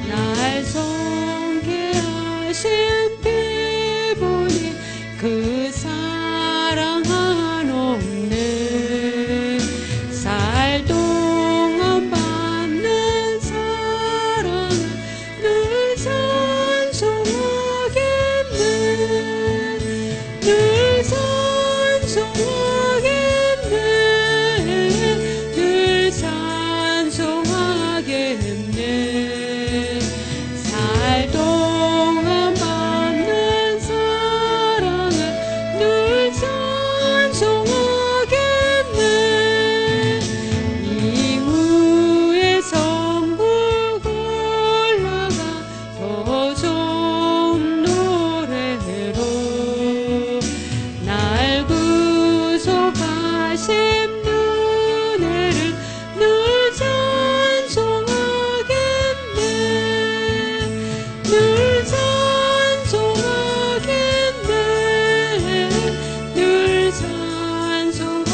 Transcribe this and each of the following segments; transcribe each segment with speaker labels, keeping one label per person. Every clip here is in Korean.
Speaker 1: 날 성케 하신 피 보니 그 사랑 한없네. 살 동안 받는 사랑을 늘 찬송하겠네. 늘 찬송하겠네. 늘 찬송하겠네. 살 동안 받는 사랑을 늘 찬송하겠네. 이후에 천국 올라가 더 좋은 노래로 날 구속하신 은혜를 늘 찬송하겠네. 늘 찬송하겠네. 늘 찬송하겠네.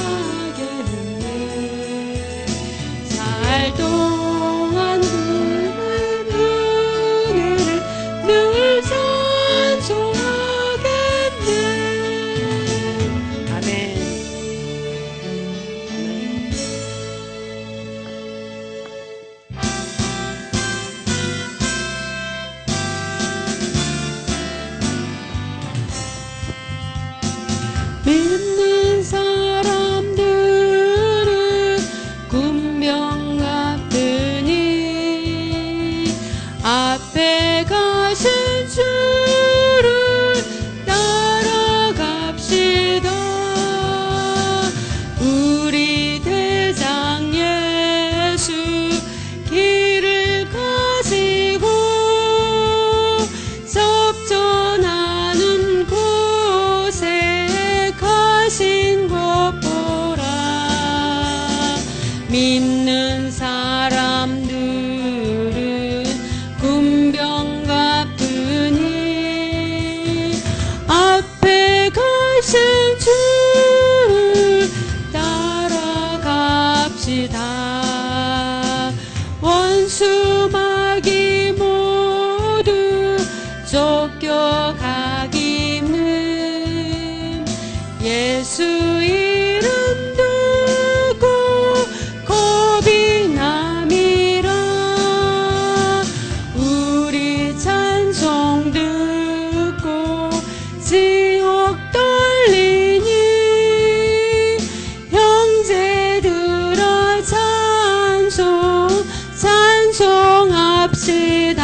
Speaker 1: 살 동안 그의 은혜를 늘 찬송하겠네. 아멘. 믿는 사람들은 군병 같으니 앞에 가신 주를 따라갑시다. 우리 대장 예수 길을 가시고 접전하는 곳에 가신 것 보라. 믿는 사람들은 군병 같으니 앞에 가신 주를 따라갑시다. 원수 마귀 모두 쫓겨가기는 예수 이름 듣고 겁이 남이라. 우리 찬송 듣고 지옥 떨리니 형제들아 찬송합시다.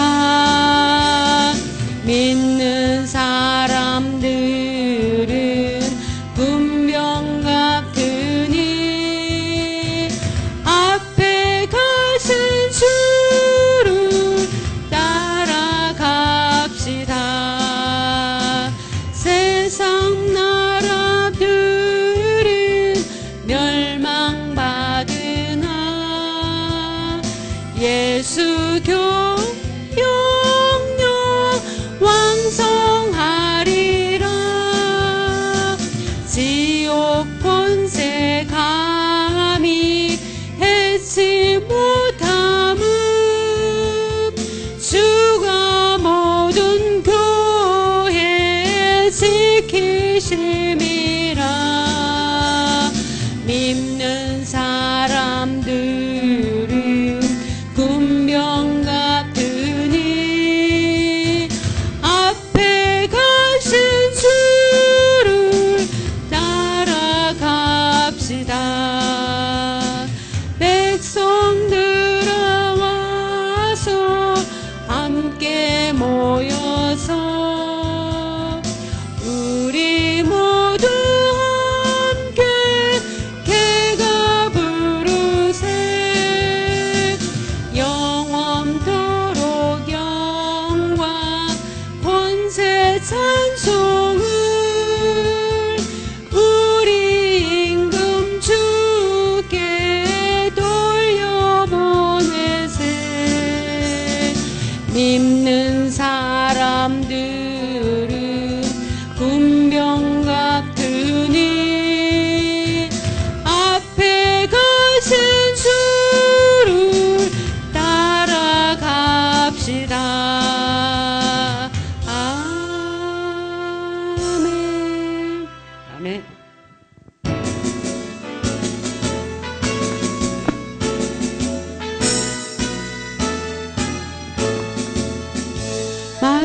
Speaker 1: 믿는 사람들은 군병 같으니 앞에 가신 주를 따라갑시다. 세상 나라들은 멸망받으나 예수 영영 왕성하리라. 지옥 권세 감히 해치 못함은 주가 모든 교회 지키심이라. 믿는 사람들은 군병 같으니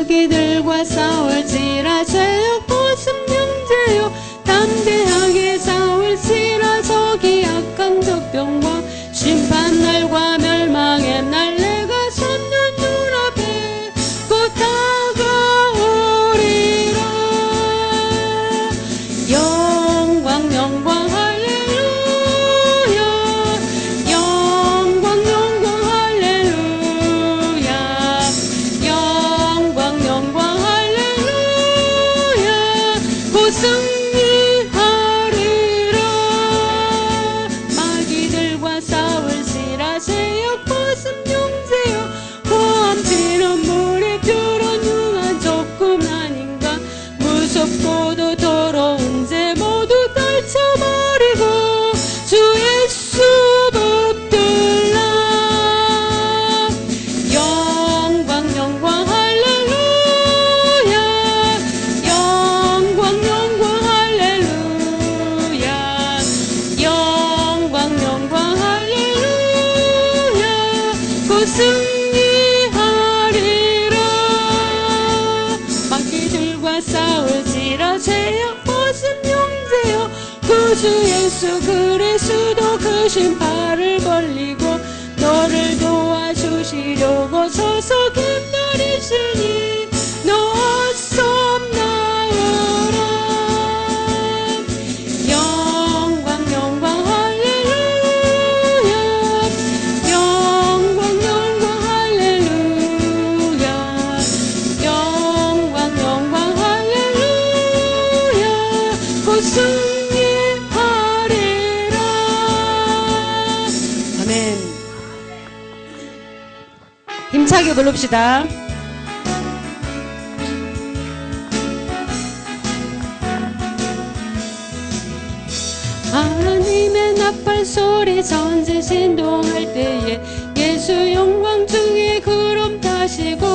Speaker 1: 마귀들과 싸울지라 죄악 벗음 형제여 담대하게 싸울지라 저기 악한 적병과 심판날과 멸망의 날 내가 섰는 눈앞에 곧 다가오리라. 영광 영광 할렐루야 영광 영광 할렐루야 영광 영광 할렐루야 곧 승리하리라. 마귀들과 싸울지라 죄악 벗음 형제여 고함치는 물에 그런 흉한 조금 아닌가 무섭고도 더러운 죄 모두 떨쳐버리고 주 예수 붙들라. 영광 영광 할렐루야 영광 영광 할렐루야 영광 영광 할렐루야 곧 승리하리라. 마귀들과 싸울지라 죄악 벗음 형제여 구주 예수 그리스도 그 신발을 벌리고 너를 도와주시려고 서서 기다리시니 너 어서 나오라. 영광 영광 할렐루야 영광 영광 할렐루야 영광 영광 할렐루야 곧 승리하리라. 아멘. 힘차게 부릅시다. 하나님의 나팔 소리 전지 진동할 때에 예수 영광 중에 구름 타시고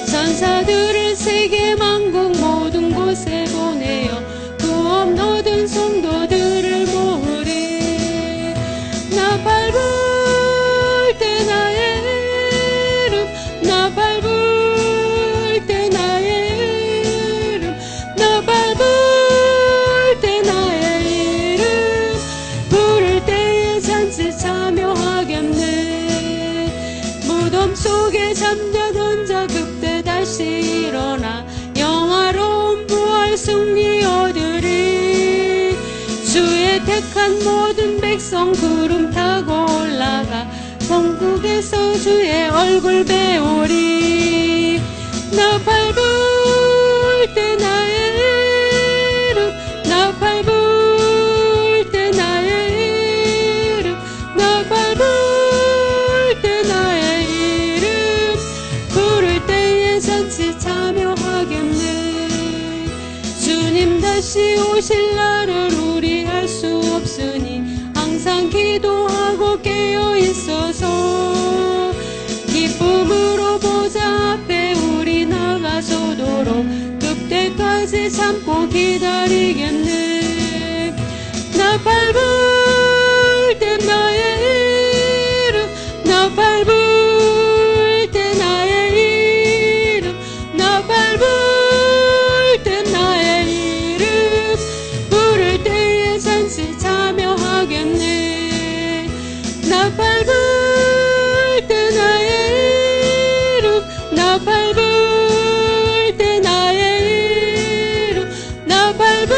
Speaker 1: 천사들을 세계 만국 모든 곳에 보내어 구원 얻은 성도들을 모으리. 나팔 불 때 나의 이름 나팔 불 때 나의 이름 나팔 불 때 나의 이름 부를 때에 잔치 참여하겠네. 무덤 속에 잠자던 자 그때 다시 일어나 영화로운 부활 승리 얻으리. 주의 택한 모든 백성 구름 타고 올라가 천국에서 주의 얼굴 배우리. 나팔 불 때 나의 이름 나팔 불 때 나의 이름 나팔 불 때 나의 이름 부를 때에 잔치 참여하겠네. 주님 다시 오실 날을 우리 알 수 없으니 항상 기도하고 깨어 있어서 기쁨으로 보좌 앞에 우리 나가서도록 그때까지 참고 기다리겠네. 나팔 불 때 나의 이름 나팔 불 때 나의 이름 나팔 불 때 나의 이름 부를 때에 잔치 참여하겠네. 나팔 불 때 나의 이름 나팔 불 때 나의 이름 나팔 불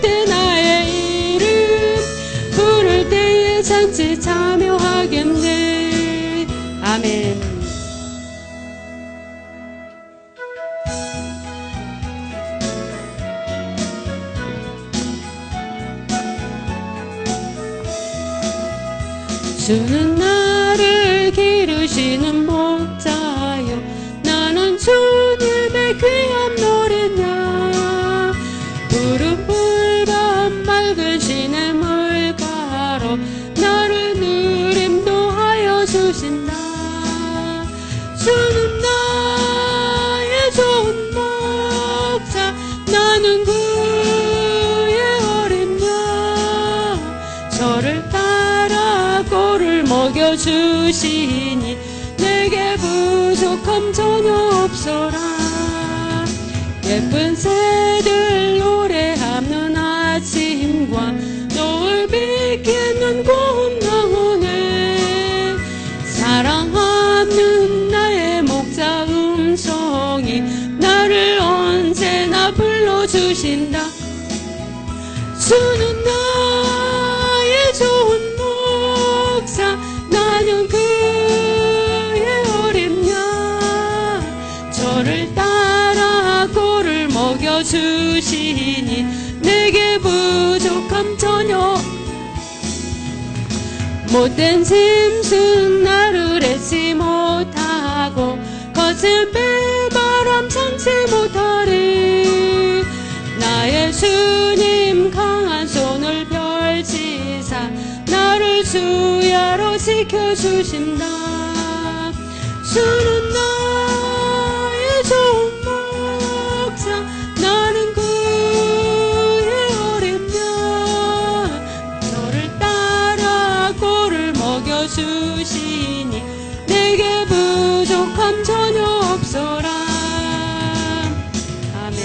Speaker 1: 때 나의 이름 부를 때에 잔치 참여하겠네. 아멘. 주는 나를 기르시는 목자여 나는 주님의 귀한 노래냐. 푸른 풀밤 맑은 시냇 물가로 나를 늘 인도하여 주신다. 주는 나의 좋은 목자 나는 그의 어린 양 저를 따라 꼴을 먹여주시니 내게 내게 부족함 전혀 없어라. 예쁜 새들 노래하는 아침과 너를 비키는 고운 나오네. 사랑하는 나의 목자 음성이 나를 언제나 불러주신다. 주는 나의 좋은 목자, 나는 그의 어린 양. 저를 따라 꼴을 먹여주시니 내게 부족함 전혀. 못된 짐승 나를 애지 못하고 거친 비바람 참지 못하리. 나의 주님 강한 손을 펼치사 나를 주야로 지켜주신다. 주는 나의 좋은 목자, 나는 그의 어린 양. 저를 따라 꼴을 먹여주시니 내게 부족함 전혀 없어라. 아멘.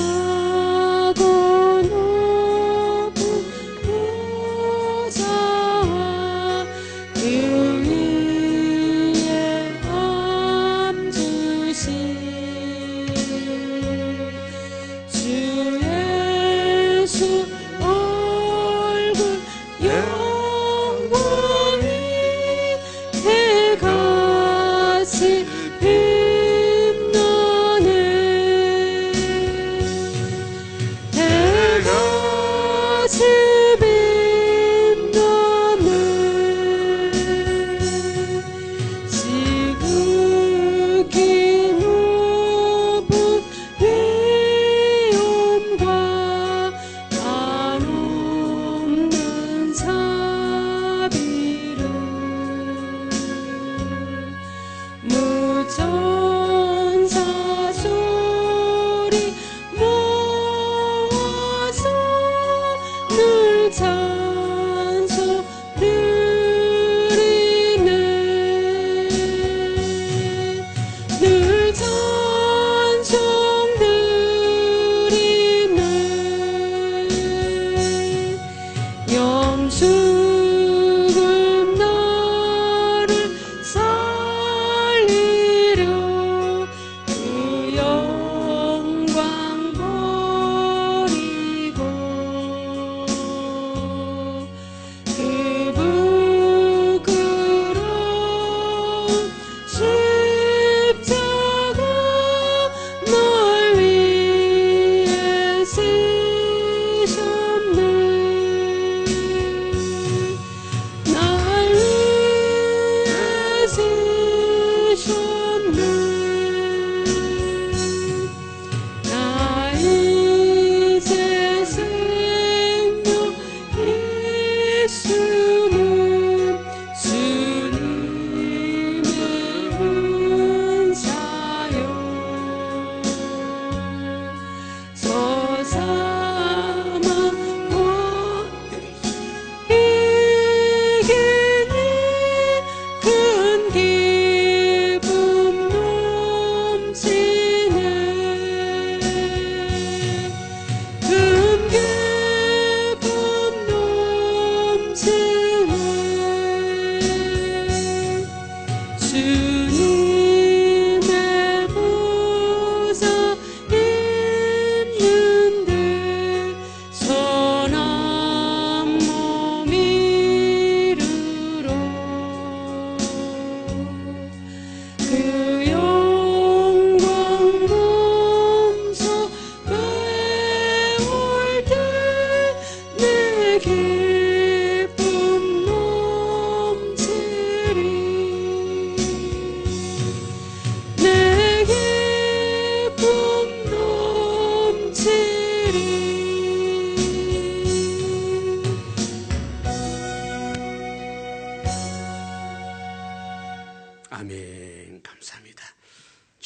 Speaker 1: 빛나고 높은 보좌와 그 위에 앉으신 주 예수 얼굴 영광이 해같이 빛나네.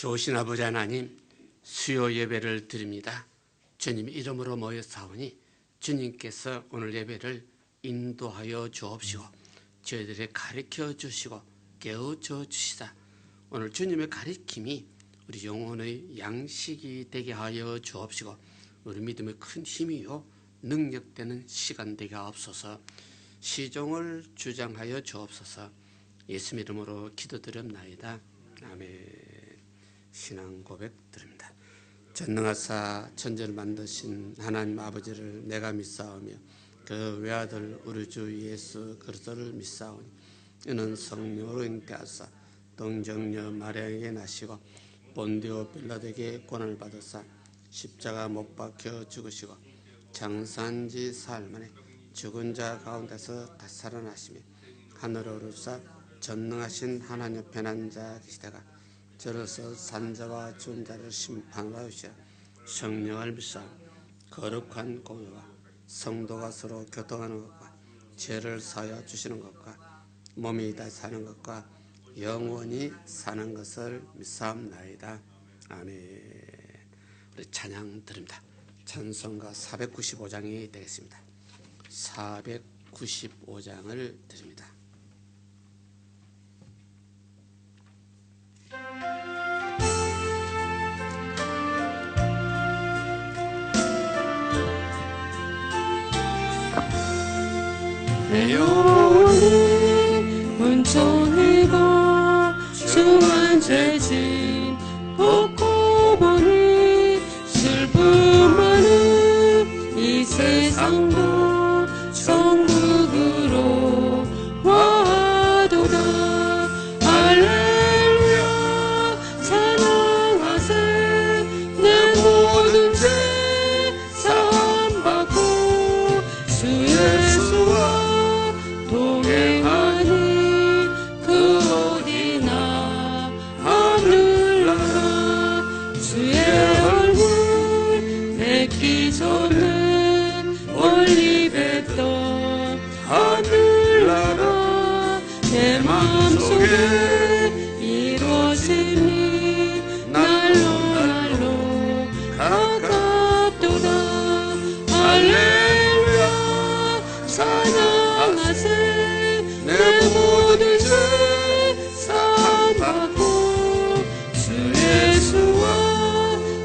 Speaker 2: 좋으신 아버지 하나님, 수요 예배를 드립니다. 주님 이름으로 모여사오니 주님께서 오늘 예배를 인도하여 주옵시고 저희들이 가르쳐 주시고 깨우쳐 주시다. 오늘 주님의 가르침이 우리 영혼의 양식이 되게 하여 주옵시고 우리 믿음의 큰 힘이요 능력되는 시간 되게 하옵소서. 시종을 주장하여 주옵소서. 예수 이름으로 기도드렸나이다. 아멘. 신앙 고백 드립니다. 전능하사 천지를 만드신 하나님 아버지를 내가 믿사오며 그 외아들 우리 주 예수 그리스도를 믿사오니 이는 성령으로 잉태하사 동정녀 마리아에게 나시고 본디오 빌라도에게 고난을 받으사 십자가 못 박혀 죽으시고 장사한지 사흘 만에 죽은 자 가운데서 다시 살아나시며 하늘에 오르사 전능하신 하나님 편한 자 계시다가 저로서 산자와 죽은 자를 심판하시어 성령을 믿사 거룩한 공유와 성도가 서로 교통하는 것과 죄를 사하여 주시는 것과 몸이 다시 사는 것과 영원히 사는 것을 믿사옵나이다. 아멘. 우리 찬양 드립니다. 찬송가 495장이 되겠습니다. 495장을 드립니다.
Speaker 1: 내 영혼이 온전히고 중한 죄짐 벗고 보니 슬픔 많은 이 세상도 천국으로 와도다. 할렐루야 찬양하세. 내 모든 죄 사함받고 주 예수와 동행하니 그 어디나 하늘나라. 주의 얼굴 뵙기 전에 멀리 뵙던 하늘나라. 내 마음속에 이루어지니 날로 가깝도다. 할렐루야 찬양하세. 내 모든 죄 사함받고 주 예수와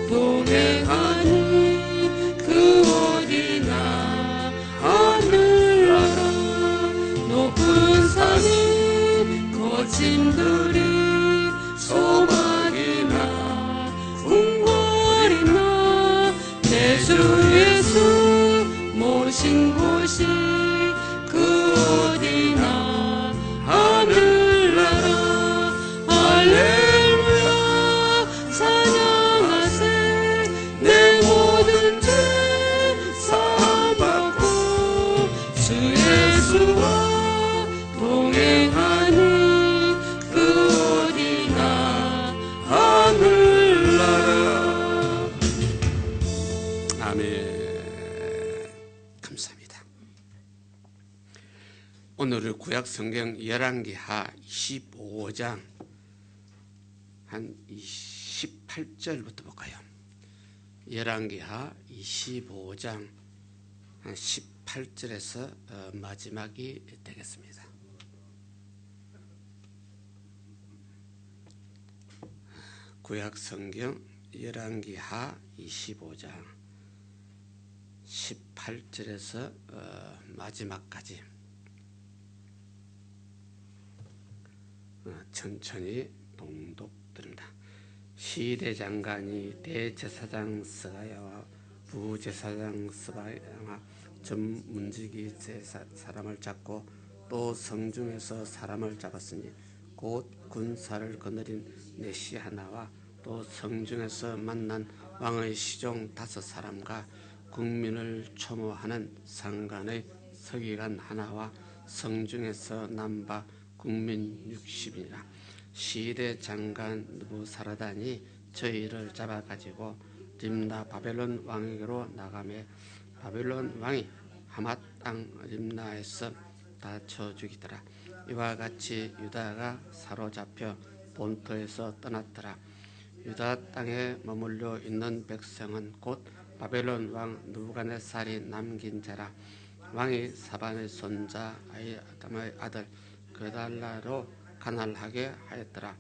Speaker 1: 동행하니 그 어디나 하늘나라. 높은 산이 거침들이 소박이나 궁궐이나 내 주 예수 모신 곳이 그 어디나 하늘나라. 할렐루야 찬양하세. 내 모든 죄 사함받고 주 예수와 동행하니 그 어디나 하늘나라.
Speaker 2: 아멘. 감사합니다. 오늘 구약 성경 열왕기하 25장 한 18절부터 볼까요? 열왕기하 25장 한 18절에서 마지막이 되겠습니다. 구약 성경 열왕기하 25장 18절에서 마지막까지 천천히 동독 드립니다. 시대장관이 대제사장 스가야와 부제사장 스바야가 전문지기 사람을 잡고 또 성중에서 사람을 잡았으니 곧 군사를 거느린 내시 하나와 또 성중에서 만난 왕의 시종 5사람과 국민을 초모하는 상관의 서기관 하나와 성중에서 남바 국민 60이라. 시대 장관 느부사라단이 저희를 잡아가지고 림나 바벨론 왕에게로 나가매 바벨론 왕이 하맛 땅 림나에서 다쳐 죽이더라. 이와 같이 유다가 사로잡혀 본토에서 떠났더라. 유다 땅에 머물러 있는 백성은 곧 바벨론 왕 느부갓네살이 남긴 자라. 왕이 사반의 손자 아담의 아들 그달라로 간할하게 하였더라.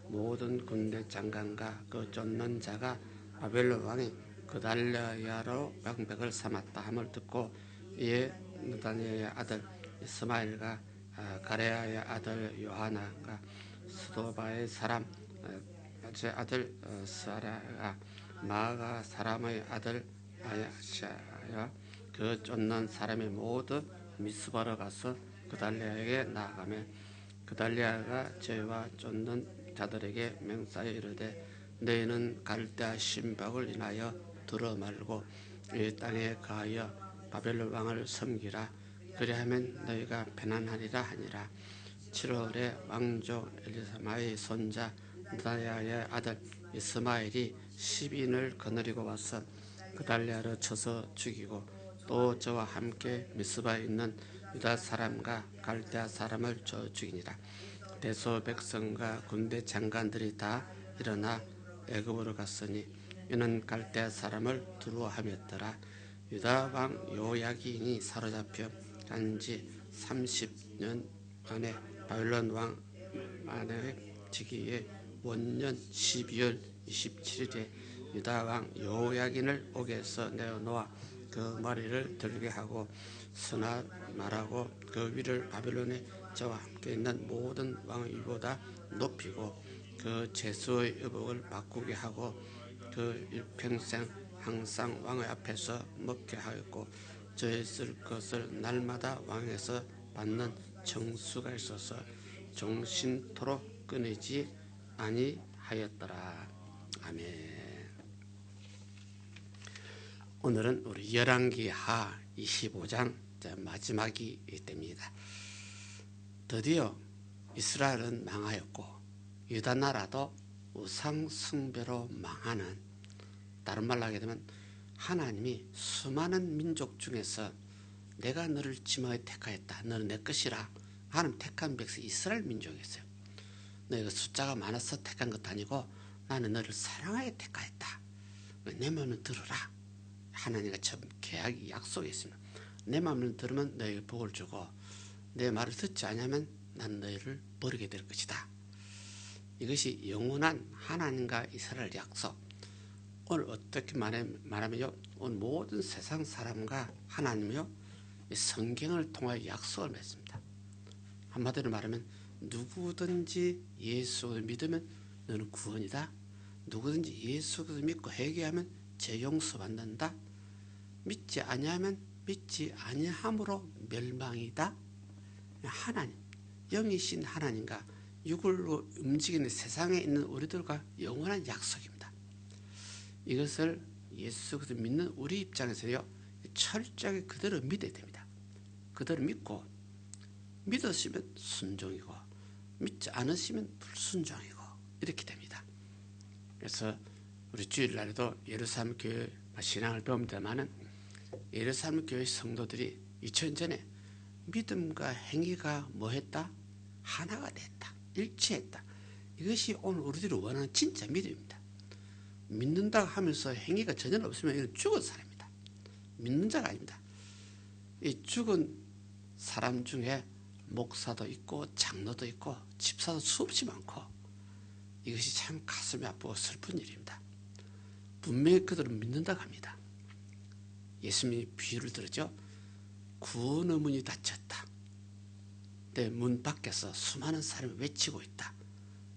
Speaker 2: 모든 군대 장관과 그 쫓는 자가 바벨론 왕이 그달랴로 방백을 삼았다 함을 듣고 이에 느다니의 아들 이스마엘과 가레아의 아들 요하나가 스도바의 사람 제 아들 스아라가 마가 사람의 아들 아야샤야 그 쫓는 사람이 모두 미스바로 가서 그달리아에게 나아가며 그달리아가 저희와 쫓는 자들에게 맹사에 이르되 너희는 갈대아 신박을 인하여 들어 말고 이 땅에 가하여 바벨론 왕을 섬기라. 그리하면 너희가 편안하리라 하니라. 7월에 왕족 엘리사마의 손자 느다야의 아들 이스마엘이 10인을 거느리고 와서 그달리아를 쳐서 죽이고 또 저와 함께 미스바에 있는 유다 사람과 갈대아 사람을 쳐 죽이니라. 대소 백성과 군대 장관들이 다 일어나 애굽으로 갔으니 이는 갈대아 사람을 두려워하였더라. 유다 왕 요야긴이 사로잡혀 간지 30년 만에 바벨론 왕 만의 즉위의 원년 12월 27일에 유다 왕 요야긴을 옥에서 내어놓아 그 머리를 들게 하고 스나 말하고 그 위를 바벨론에 저와 함께 있는 모든 왕의 위보다 높이고 그 제수의 의복을 바꾸게 하고 그 일평생 항상 왕의 앞에서 먹게 하였고 저의 쓸 것을 날마다 왕에서 받는 정수가 있어서 종신토록 끊이지 아니하였더라. 아멘. 오늘은 우리 열왕기하 25장 마지막이 됩니다. 드디어 이스라엘은 망하였고 유다 나라도 우상 숭배로 망하는, 다른 말로 하게 되면 하나님이 수많은 민족 중에서 내가 너를 지명하여 택하였다. 너는 내 것이라. 하나님 택한 백성 이스라엘 민족이었어요. 너희가 숫자가 많아서 택한 것도 아니고 나는 너를 사랑하여 택하였다. 내 마음을 들으라. 하나님과 처음 계약이 약속이 있습니다. 내 마음을 들으면 너희에게 복을 주고 내 말을 듣지 않으면 난 너희를 버리게 될 것이다. 이것이 영원한 하나님과 이스라엘 약속. 오늘 어떻게 말하면요, 오늘 모든 세상 사람과 하나님이요 성경을 통하여 약속을 맺습니다. 한마디로 말하면 누구든지 예수를 믿으면 너는 구원이다. 누구든지 예수를 믿고 회개하면 죄 용서받는다. 믿지 아니하면 믿지 아니함으로 멸망이다. 하나님, 영이신 하나님과 육으로 움직이는 세상에 있는 우리들과 영원한 약속입니다. 이것을 예수 그리스도 믿는 우리 입장에서요 철저하게 그대로 믿어야 됩니다. 그대로 믿고 믿으시면 순종이고 믿지 않으시면 불순종이고 이렇게 됩니다. 그래서 우리 주일날에도 예루살렘 교회 신앙을 배웁니다마는 예루살렘 교회 성도들이 2000년 전에 믿음과 행위가 뭐했다? 하나가 됐다. 일치했다. 이것이 오늘 우리들이 원하는 진짜 믿음입니다. 믿는다고 하면서 행위가 전혀 없으면 이건 죽은 사람입니다. 믿는 자가 아닙니다. 이 죽은 사람 중에 목사도 있고 장로도 있고 집사도 수없이 많고 이것이 참 가슴이 아프고 슬픈 일입니다. 분명히 그들은 믿는다고 합니다. 예수님이 비유를 들었죠. 구원의 문이 닫혔다. 내 문 밖에서 수많은 사람이 외치고 있다.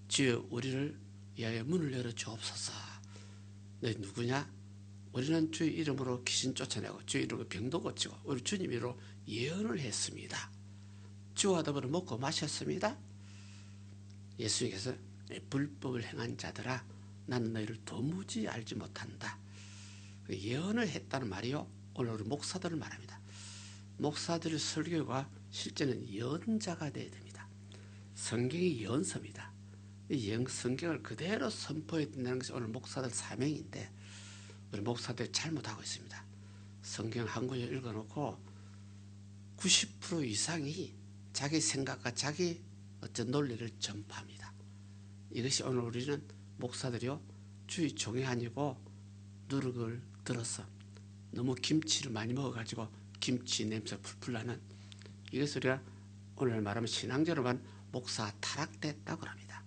Speaker 2: 주여 우리를 위하여 문을 열어 주옵소서. 너희 누구냐? 우리는 주의 이름으로 귀신 쫓아내고 주의 이름으로 병도 고치고 우리 주님 이름으로 예언을 했습니다. 주와 더불어 먹고 마셨습니다. 예수님께서 불법을 행한 자들아 나는 너희를 도무지 알지 못한다. 예언을 했다는 말이요 오늘 우리 목사들을 말합니다. 목사들의 설교가 실제는 예언자가 되어야 됩니다. 성경이 예언서입니다. 이 성경을 그대로 선포해야 된다는 것이 오늘 목사들 사명인데 우리 목사들이 잘못하고 있습니다. 성경 한 구절 읽어놓고 90% 이상이 자기 생각과 자기 어떤 논리를 전파합니다. 이것이 오늘 우리는 목사들이요 주의 종이 아니고 누룩을 들어서 너무 김치를 많이 먹어가지고 김치 냄새 풀풀 나는, 이것을 우리가 오늘 말하면 신앙적으로 말하면 목사 타락됐다고 합니다.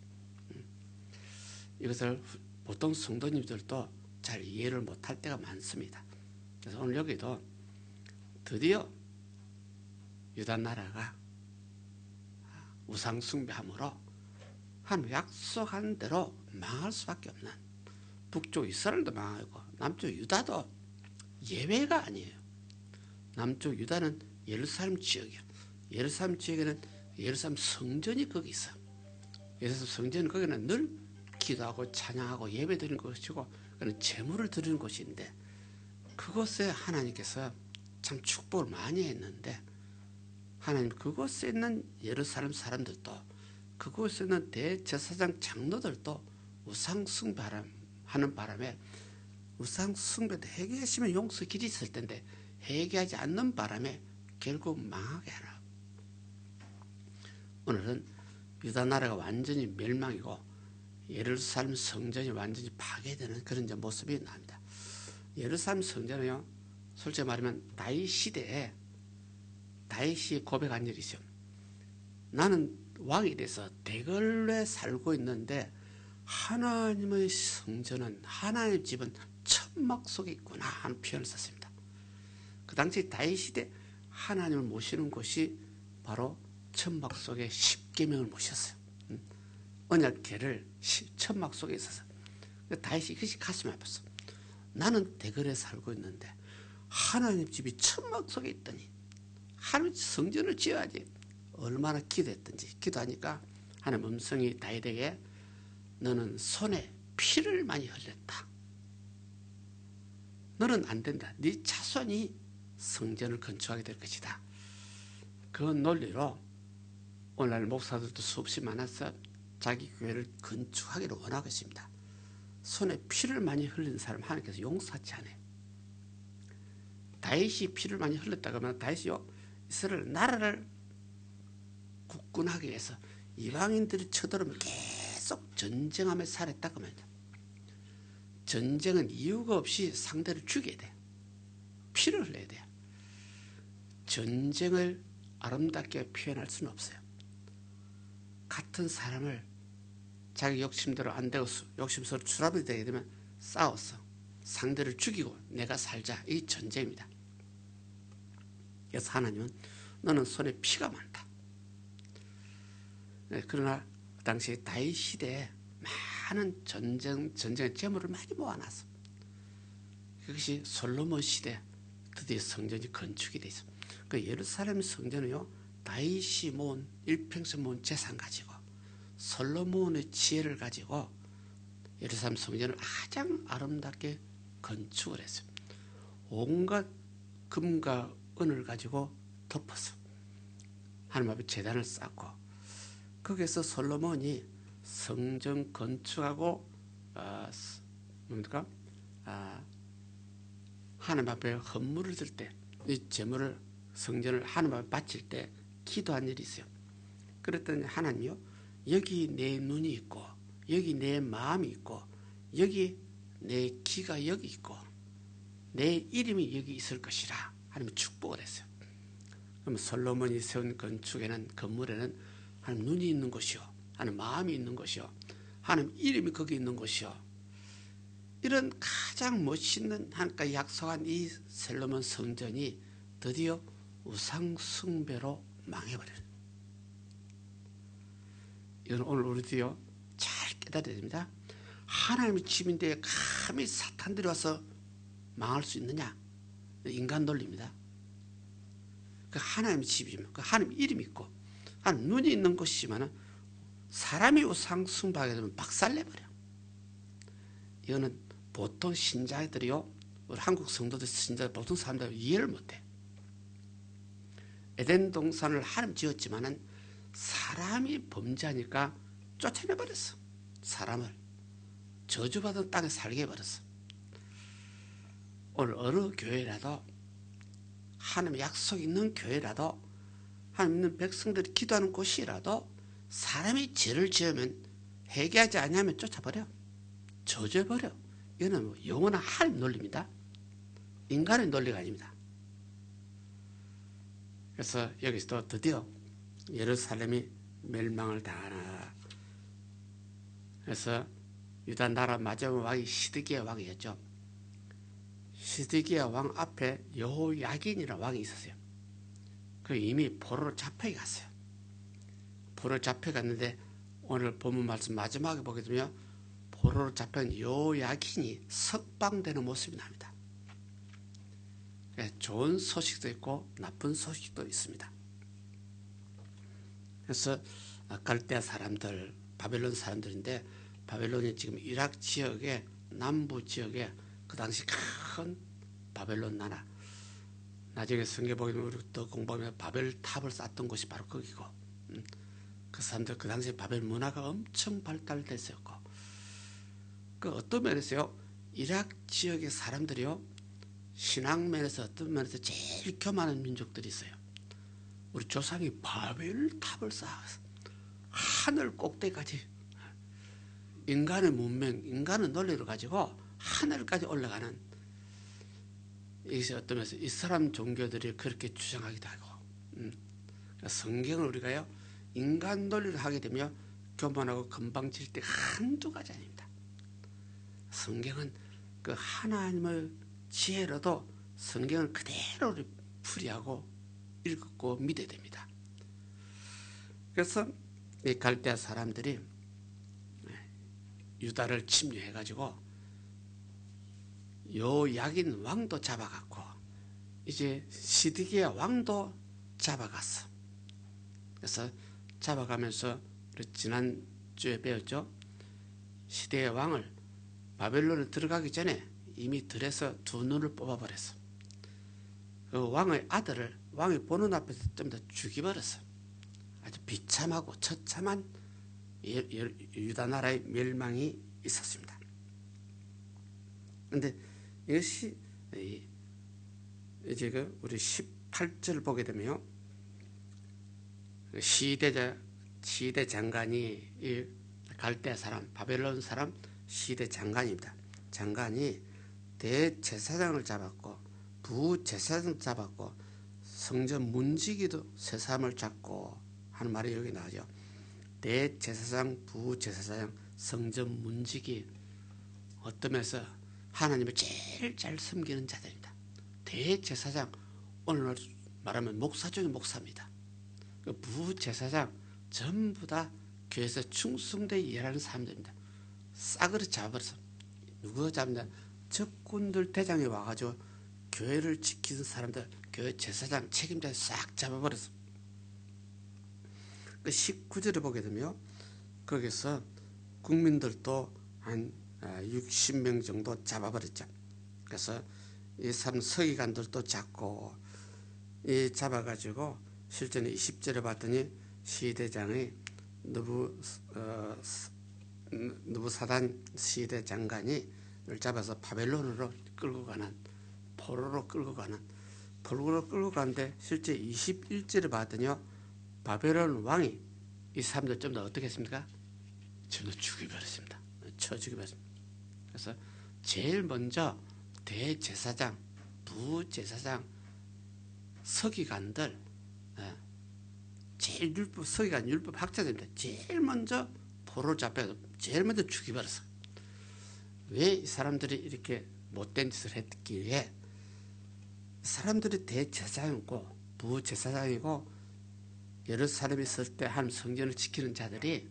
Speaker 2: 이것을 보통 성도님들도 잘 이해를 못할 때가 많습니다. 그래서 오늘 여기도 드디어 유다 나라가 우상 숭배함으로 하나님 약속한 대로 망할 수밖에 없는, 북쪽 이스라엘도 망하고 남쪽 유다도 예외가 아니에요. 남쪽 유다는 예루살렘 지역이에요. 예루살렘 지역에는 예루살렘 성전이 거기 있어요. 예루살렘 성전은 거기는 늘 기도하고 찬양하고 예배드리는 곳이고, 그는 제물을 드리는 곳인데, 그곳에 하나님께서 참 축복을 많이 했는데, 하나님 그곳에 있는 예루살렘 사람들도, 그곳에 있는 대제사장 장로들도 우상 숭배하는 바람에, 우상 숭배도 회개하시면 용서 길이 있을 텐데 회개하지 않는 바람에 결국 망하게 하라. 오늘은 유다 나라가 완전히 멸망이고 예루살렘 성전이 완전히 파괴되는 그런 모습이 나옵니다. 예루살렘 성전은요, 솔직히 말하면 다윗 시대에 다윗이 고백한 일이 있어요. 나는 왕이 돼서 대궐에 살고 있는데 하나님의 성전은, 하나님의 집은 천막 속에 있구나 하는 표현을 썼습니다. 그 당시 다윗 시대 하나님을 모시는 곳이 바로 천막 속에 십계명을 모셨어요. 언약궤를 천막 속에 있어서 다윗이 이것이 가슴에 아팠어. 나는 대궐에 살고 있는데 하나님 집이 천막 속에 있더니 하나님 성전을 지어야지. 얼마나 기도했든지, 기도하니까 하나님 음성이 다윗에게 너는 손에 피를 많이 흘렸다. 너는 안 된다. 네 자손이 성전을 건축하게 될 것이다. 그 논리로 오늘날 목사들도 수없이 많아서 자기 교회를 건축하기를 원하고 있습니다. 손에 피를 많이 흘린 사람 하나님께서 용서하지 않아요. 다윗이 피를 많이 흘렸다 그러면 다윗이 이스라엘 나라를 국군하기 위해서 이방인들이 쳐들어오면 계속 전쟁하며 살았다고 합니다. 전쟁은 이유가 없이 상대를 죽여야 돼. 피를 흘려야 돼. 전쟁을 아름답게 표현할 수는 없어요. 같은 사람을 자기 욕심대로 안 되고 욕심서로 추락이 되게 되면 싸워서 상대를 죽이고 내가 살자. 이 전쟁입니다. 그래서 하나님은 너는 손에 피가 많다. 그러나 그 당시 다윗 시대에 많은 전쟁의 재물을 많이 모아놨어. 그것이 솔로몬 시대 드디어 성전이 건축이 돼 있어. 그 예루살렘 성전은요, 다윗이 모은 일평생 모은 재산 가지고 솔로몬의 지혜를 가지고 예루살렘 성전을 가장 아름답게 건축을 했어요. 온갖 금과 은을 가지고 덮었어. 하나님 앞에 제단을 쌓고 거기에서 솔로몬이 성전 건축하고 하나님 앞에 헌물을 들 때, 이 제물을 성전을 하나님 앞에 바칠 때 기도한 일이 있어요. 그랬더니 하나님이요, 여기 내 눈이 있고 여기 내 마음이 있고 여기 내 귀가 여기 있고 내 이름이 여기 있을 것이라 하나님이 축복을 했어요. 그럼 솔로몬이 세운 건축에는, 건물에는 하나님 눈이 있는 것이요, 하나님 마음이 있는 것이요, 하나님 이름이 거기 있는 것이요, 이런 가장 멋있는 하나님과 약속한 이 솔로몬 성전이 드디어 우상 숭배로 망해버려요. 이건 오늘 우리도요 잘 깨달아야 됩니다. 하나님의 집인데 감히 사탄들이 와서 망할 수 있느냐? 인간 논리입니다. 그 하나님의 집이면 그 하나님 이름이 있고 하나님 눈이 있는 것이지만 사람이 우상 숭배하게 되면 박살내버려. 이거는 보통 신자들이요, 우리 한국 성도들 신자 보통 사람들 이해를 못해. 에덴 동산을 하나님 지었지만은 사람이 범죄하니까 쫓아내버렸어. 사람을 저주받은 땅에 살게 해버렸어. 오늘 어느 교회라도, 하나님의 약속 있는 교회라도, 하나님 있는 백성들이 기도하는 곳이라도 사람이 죄를 지으면 회개하지 않으면 쫓아버려. 저주해버려. 이거는 뭐 영원한 하나님 논리입니다. 인간의 논리가 아닙니다. 그래서 여기서도 드디어 예루살렘이 멸망을 당하나. 그래서 유다 나라 마지막 왕이 시드기야 왕이었죠. 시드기야 왕 앞에 여호야긴이라는 왕이 있었어요. 그 이미 포로로 잡혀 갔어요. 포로로 잡혀갔는데 오늘 본문 말씀 마지막에 보게 되면 포로로 잡힌 여호야긴이 석방되는 모습이 납니다. 좋은 소식도 있고 나쁜 소식도 있습니다. 그래서 갈대아 사람들, 바벨론 사람들인데 바벨론이 지금 이락 지역의 남부 지역에 그 당시 큰 바벨론 나라, 나중에 성경 보게 되면 우리 또 공부하면 바벨탑을 쌓았던 곳이 바로 거기고, 그 사람들 그 당시 바벨 문화가 엄청 발달됐었고, 그 어떤 면에서요, 이락 지역의 사람들이요, 신앙면에서 어떤 면에서 제일 교만한 민족들이 있어요. 우리 조상이 바벨탑을 쌓아서 하늘 꼭대기까지 인간의 문명, 인간의 논리를 가지고 하늘까지 올라가는, 이것이 어떤 면에서 이슬람 종교들이 그렇게 주장하기도 하고, 성경을 우리가요, 인간 논리를 하게 되면 교만하고 건방질 때 한두 가지 아닙니다. 성경은 그 하나님의 지혜로도 성경을 그대로 풀이하고 읽고 믿어야 됩니다. 그래서 이 갈대아 사람들이 유다를 침략해가지고 여호야긴 왕도 잡아갔고 이제 시드기야 왕도 잡아갔어. 그래서 잡아가면서 우리 지난주에 배웠죠. 시드기야 왕을 바벨론에 들어가기 전에 이미 들에서 두 눈을 뽑아버렸어. 그 왕의 아들을 왕이 보는 앞에서 좀 더 죽여버렸어. 아주 비참하고 처참한 유다 나라의 멸망이 있었습니다. 그런데 이것이 이제 우리 18절 보게 되면요, 시대 장관이 이 갈대아 사람, 바벨론 사람 시대 장관입니다. 장관이 대제사장을 잡았고 부제사장 잡았고 성전 문지기도 세 사람을 잡고 하는 말이 여기 나오죠. 대제사장, 부제사장, 성전 문지기, 어떤 면에서 하나님을 제일 잘 섬기는 자들입니다. 대제사장, 오늘날 말하면 목사 중에 목사입니다. 부제사장, 전부 다 교회에서 충성되어 일하는 사람들입니다. 싸그리 잡아버렸어. 누가 잡냐? 적군들 대장이 와가지고 교회를 지키는 사람들, 교회 제사장 책임자 싹 잡아버렸어. 그 19절에 보게 되면 거기서 국민들도 한 60명 정도 잡아버렸죠. 그래서 이 사람 서기관들도 잡고 이 잡아가지고 실제는 20절에 봤더니 시대장의 느부사단 시대 장관이 잡아서 바벨론으로 끌고 가는, 포로로 끌고 가는데 실제 21절에 봤더니요, 바벨론 왕이 이 사람들 좀 더 어떻게 했습니까? 전부 죽여버렸습니다. 쳐 죽여버렸습니다. 그래서 제일 먼저 대제사장, 부제사장, 서기관들, 제일 서기관 율법 학자들입니다. 제일 먼저 포로 잡혀서 제일 먼저 죽여버렸어. 왜 이 사람들이 이렇게 못된 짓을 했기에, 사람들이 대제사장이고 부제사장이고 예루살렘에 있을 때 하나님 성전을 지키는 자들이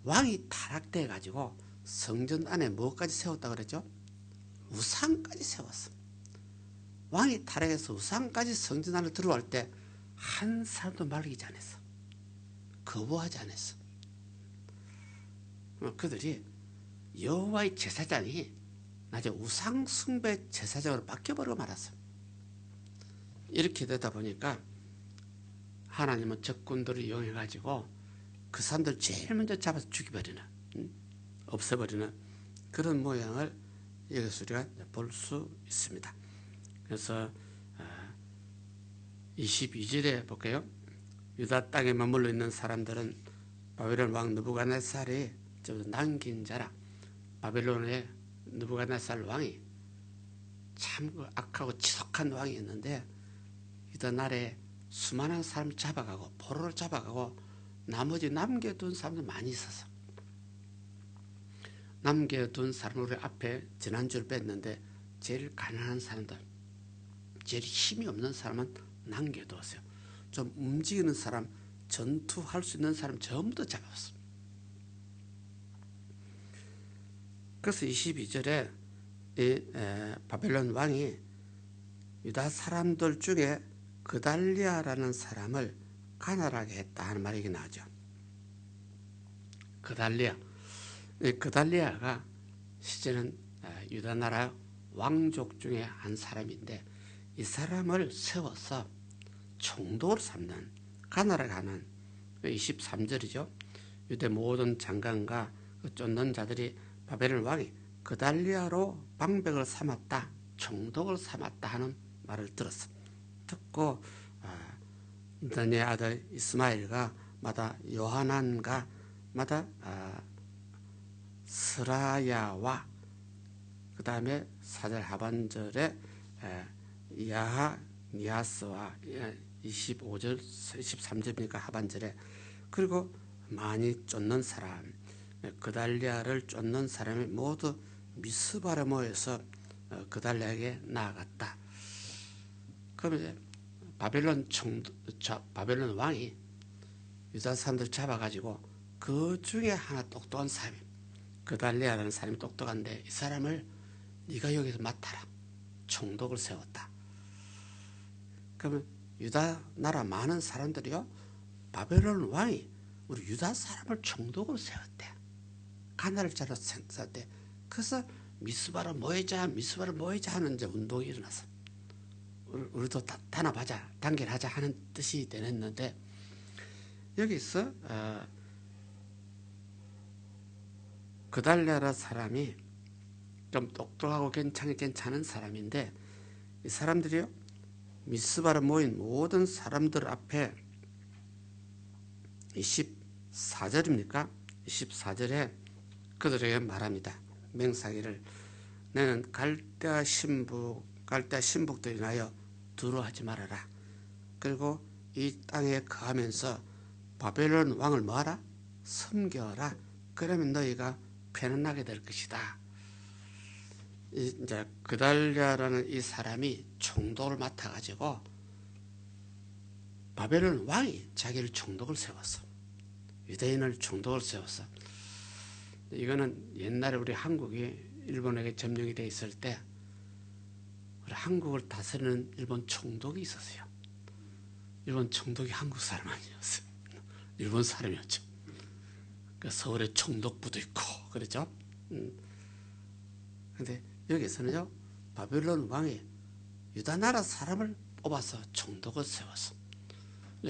Speaker 2: 왕이 타락돼 가지고 성전 안에 뭐까지 세웠다 그랬죠? 우상까지 세웠어. 왕이 타락해서 우상까지 성전 안에 들어올 때 한 사람도 말리지 않았어. 거부하지 않았어. 그들이 여호와의 제사장이 나중에 우상 숭배 제사장으로 바뀌어버리고 말았어. 이렇게 되다 보니까 하나님은 적군들을 이용해 가지고 그 사람들 제일 먼저 잡아서 죽여버리는, 없애버리는 그런 모양을 여기서 우리가 볼 수 있습니다. 그래서 22절에 볼게요. 유다 땅에 머물러 있는 사람들은 바벨론 왕 느부갓네살이 남긴 자라 바벨론의 느부갓네살 왕이 참 악하고 지독한 왕이었는데 유다 나라에 수많은 사람 잡아가고 포로를 잡아가고 나머지 남겨둔 사람들 많이 있었어. 남겨둔 사람을 앞에 지난주를 뺐는데 제일 가난한 사람들, 제일 힘이 없는 사람은 남겨두었어요. 좀 움직이는 사람, 전투할 수 있는 사람 전부 다 잡았어. 그래서 22절에 바벨론 왕이 유다 사람들 중에 그달리아라는 사람을 가난하게 했다 하는 말이 나오죠. 그달리아가 실제는 유다 나라 왕족 중에 한 사람인데 이 사람을 세워서 총독을 삼는, 가나라게 하는 23절이죠. 유대 모든 장관과 쫓는 자들이 바벨론 왕이 그달리아로 방백을 삼았다, 총독을 삼았다 하는 말을 들었어. 듣고 너네 아들 이스마엘과 마다 요하난과 마다 스라야와 그 다음에 4절 하반절에 야하니아스와 25절 23절이니까 하반절에 그리고 많이 쫓는 사람 그달리아를 쫓는 사람이 모두 미스바에 모여서 그달리아에게 나아갔다. 그럼 이제 바벨론 왕이 유다 사람들 잡아가지고 그 중에 하나 똑똑한 사람이 그달리아라는 사람이 똑똑한데 이 사람을 네가 여기서 맡아라. 총독을 세웠다. 그러면 유다 나라 많은 사람들이요 바벨론 왕이 우리 유다 사람을 총독으로 세웠대. 가나를 잘라 세웠대. 그래서 미스바로 모이자 하는 이제 운동이 일어났어. 우리도 단합하자, 단결하자 하는 뜻이 되었는데 여기서 그달리아라 사람이 좀 똑똑하고 괜찮은 사람인데 이 사람들이요 미스바로 모인 모든 사람들 앞에 24절입니까? 24절에 그들에게 말합니다. 맹사기를 너는 갈대아 신복도 인하여 두려워하지 말아라. 그리고 이 땅에 거하면서 바벨론 왕을 뭐하라? 섬겨라. 그러면 너희가 편안하게 될 것이다. 이제 그달리아라는 이 사람이 총독을 맡아가지고 바벨론 왕이 자기를 총독을 세웠어. 유대인을 총독을 세웠어. 이거는 옛날에 우리 한국이 일본에게 점령이 돼 있을 때 우리 한국을 다스리는 일본 총독이 있었어요. 일본 총독이 한국 사람 아니었어요. 일본 사람이었죠. 그 서울에 총독부도 있고 그렇죠. 근데 여기서는요 바벨론 왕이 유다 나라 사람을 뽑아서 총독을 세웠어.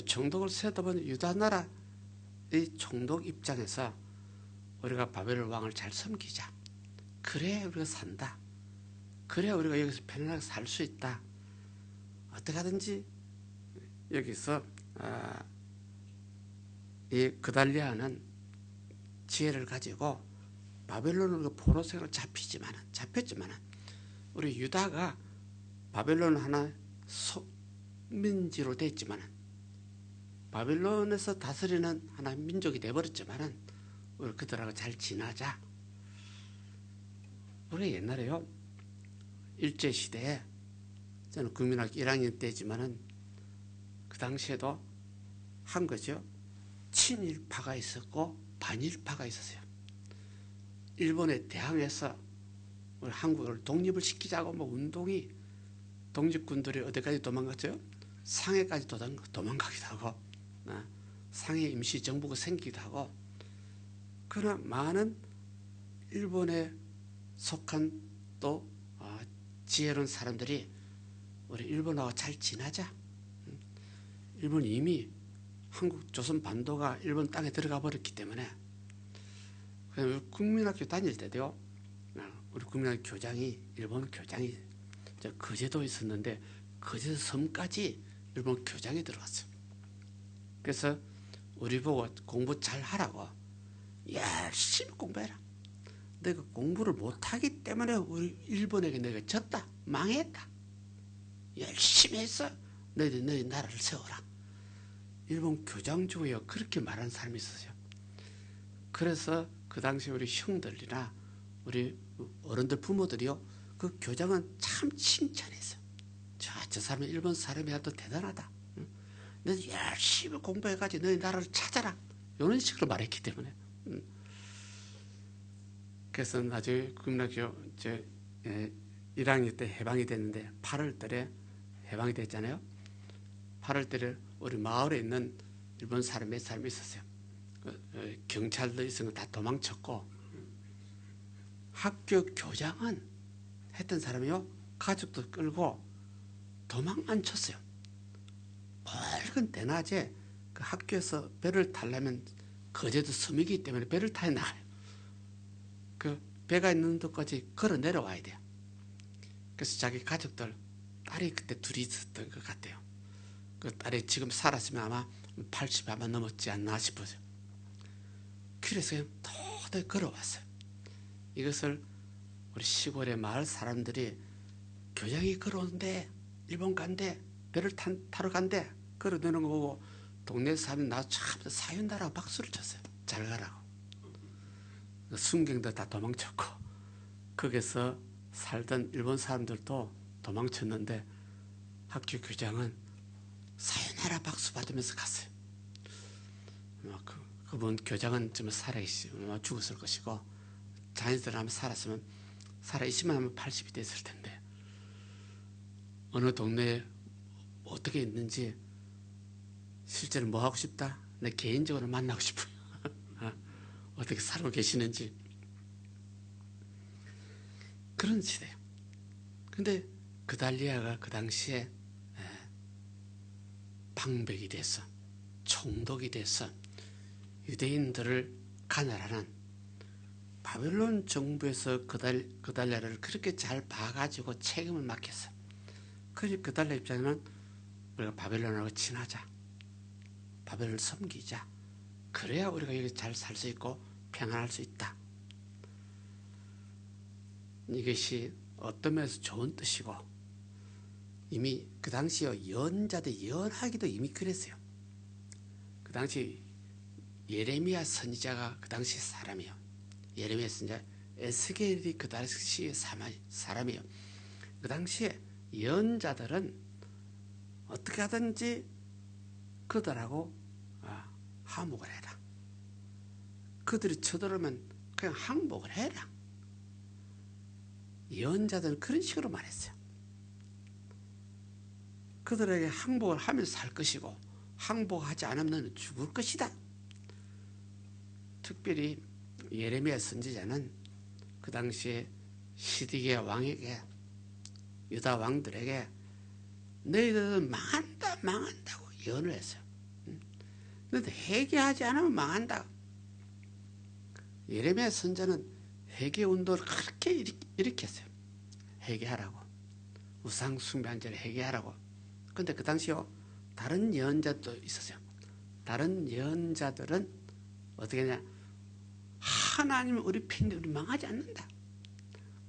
Speaker 2: 총독을 세우다 보니 유다 나라 이 총독 입장에서 우리가 바벨론 왕을 잘 섬기자. 그래 우리가 산다. 그래 우리가 여기서 편안하게 살 수 있다. 어떻게 하든지 여기서 이 그달리아는 지혜를 가지고 바벨론으로 포로생을 잡혔지만은 우리 유다가 바벨론 하나 속민지로 됐지만은 바벨론에서 다스리는 하나의 민족이 되어버렸지만은 우리 그들하고 잘 지나자. 우리 옛날에요 일제시대에 저는 국민학교 1학년 때지만은 그 당시에도 한 거죠. 친일파가 있었고 반일파가 있었어요. 일본에 대항해서 우리 한국을 독립을 시키자고 뭐 운동이 독립군들이 어디까지 도망갔죠? 상해까지 도망가기도 하고 상해 임시정부가 생기기도 하고 그러나 많은 일본에 속한 또 지혜로운 사람들이 우리 일본하고 잘 지나자. 일본이 이미 한국 조선 반도가 일본 땅에 들어가 버렸기 때문에 국민학교 다닐 때도요 우리 국민학교 교장이 일본 교장이 거제도에 있었는데 거제도 섬까지 일본 교장이 들어갔어요. 그래서 우리 보고 공부 잘 하라고 열심히 공부해라. 너희가 공부를 못하기 때문에 우리 일본에게 너희가 졌다, 망했다. 열심히 해서 너희 나라를 세워라. 일본 교장주에 그렇게 말하는 사람이 있었어요. 그래서 그 당시 우리 형들이나 우리 어른들 부모들이요, 그 교장은 참 칭찬했어요. 저 사람은 일본 사람이라도 대단하다. 응? 너희 열심히 공부해가지고 너희 나라를 찾아라. 이런 식으로 말했기 때문에. 응? 그래서 나중에 국민학교 1학년 때 해방이 됐는데 8월 달에 해방이 됐잖아요. 8월 달에 우리 마을에 있는 일본 사람 몇 사람이 있었어요. 경찰도 있으면 다 도망쳤고, 학교 교장은 했던 사람이요, 가족도 끌고 도망 안 쳤어요. 밝은 대낮에 그 학교에서 배를 타려면 거제도 섬이기 때문에 배를 타야 나가요. 그 배가 있는 데까지 걸어 내려와야 돼요. 그래서 자기 가족들, 딸이 그때 둘이 있었던 것 같아요. 그 딸이 지금 살았으면 아마 80 아마 넘었지 않나 싶어요. 그래서 그냥 도저히 걸어왔어요. 이것을 우리 시골의 마을 사람들이 교장이 걸어오는데, 일본 간대, 배를 타러 간대, 걸어내는 거 보고 동네 사람이 나서 참 사윤다라고 박수를 쳤어요. 잘 가라고. 순경도 다 도망쳤고, 거기서 살던 일본 사람들도 도망쳤는데 학교 교장은 사요나라 박수 받으면서 갔어요. 그분 교장은 좀 살아있어요. 죽었을 것이고, 자연스레 하면 살았으면, 살아있으면 하면 80이 됐을 텐데, 어느 동네에 어떻게 있는지, 실제로 뭐 하고 싶다? 내 개인적으로 만나고 싶어요. 어떻게 살고 계시는지. 그런 시대예요. 근데 그달리아가 그 당시에 방백이 돼서, 총독이 돼서 유대인들을 가멸하는 바벨론 정부에서 그달리아를 그렇게 잘 봐가지고 책임을 맡겼어. 그래서 그달리아 입장에는 우리가 바벨론하고 친하자, 바벨론을 섬기자, 그래야 우리가 여기 잘 살 수 있고 평안할 수 있다. 이것이 어떤 면에서 좋은 뜻이고, 이미 그 당시에 연자들 연하기도 이미 그랬어요. 그 당시 예레미야 선지자가 그 당시 사람이요. 예레미야 선지자 에스겔이 그 당시 사람이요. 그 당시에 연자들은 어떻게 하든지 그들하고 화목을 해라. 그들이 쳐들어오면 그냥 항복을 해라. 예언자들은 그런 식으로 말했어요. 그들에게 항복을 하면서 살 것이고, 항복하지 않으면 너는 죽을 것이다. 특별히 예레미야 선지자는 그 당시에 시드기야 왕에게, 유다 왕들에게 너희들은 망한다고 예언을 했어요. 너희들 회개하지 않으면 망한다. 예레미야 선지자는 회개 운동을 그렇게 일으켰어요. 회개하라고. 우상 숭배한 죄를 회개하라고. 근데 그 당시요, 다른 예언자도 있었어요. 다른 예언자들은 어떻게 하냐, 하나님 우리 편인데 우리 망하지 않는다.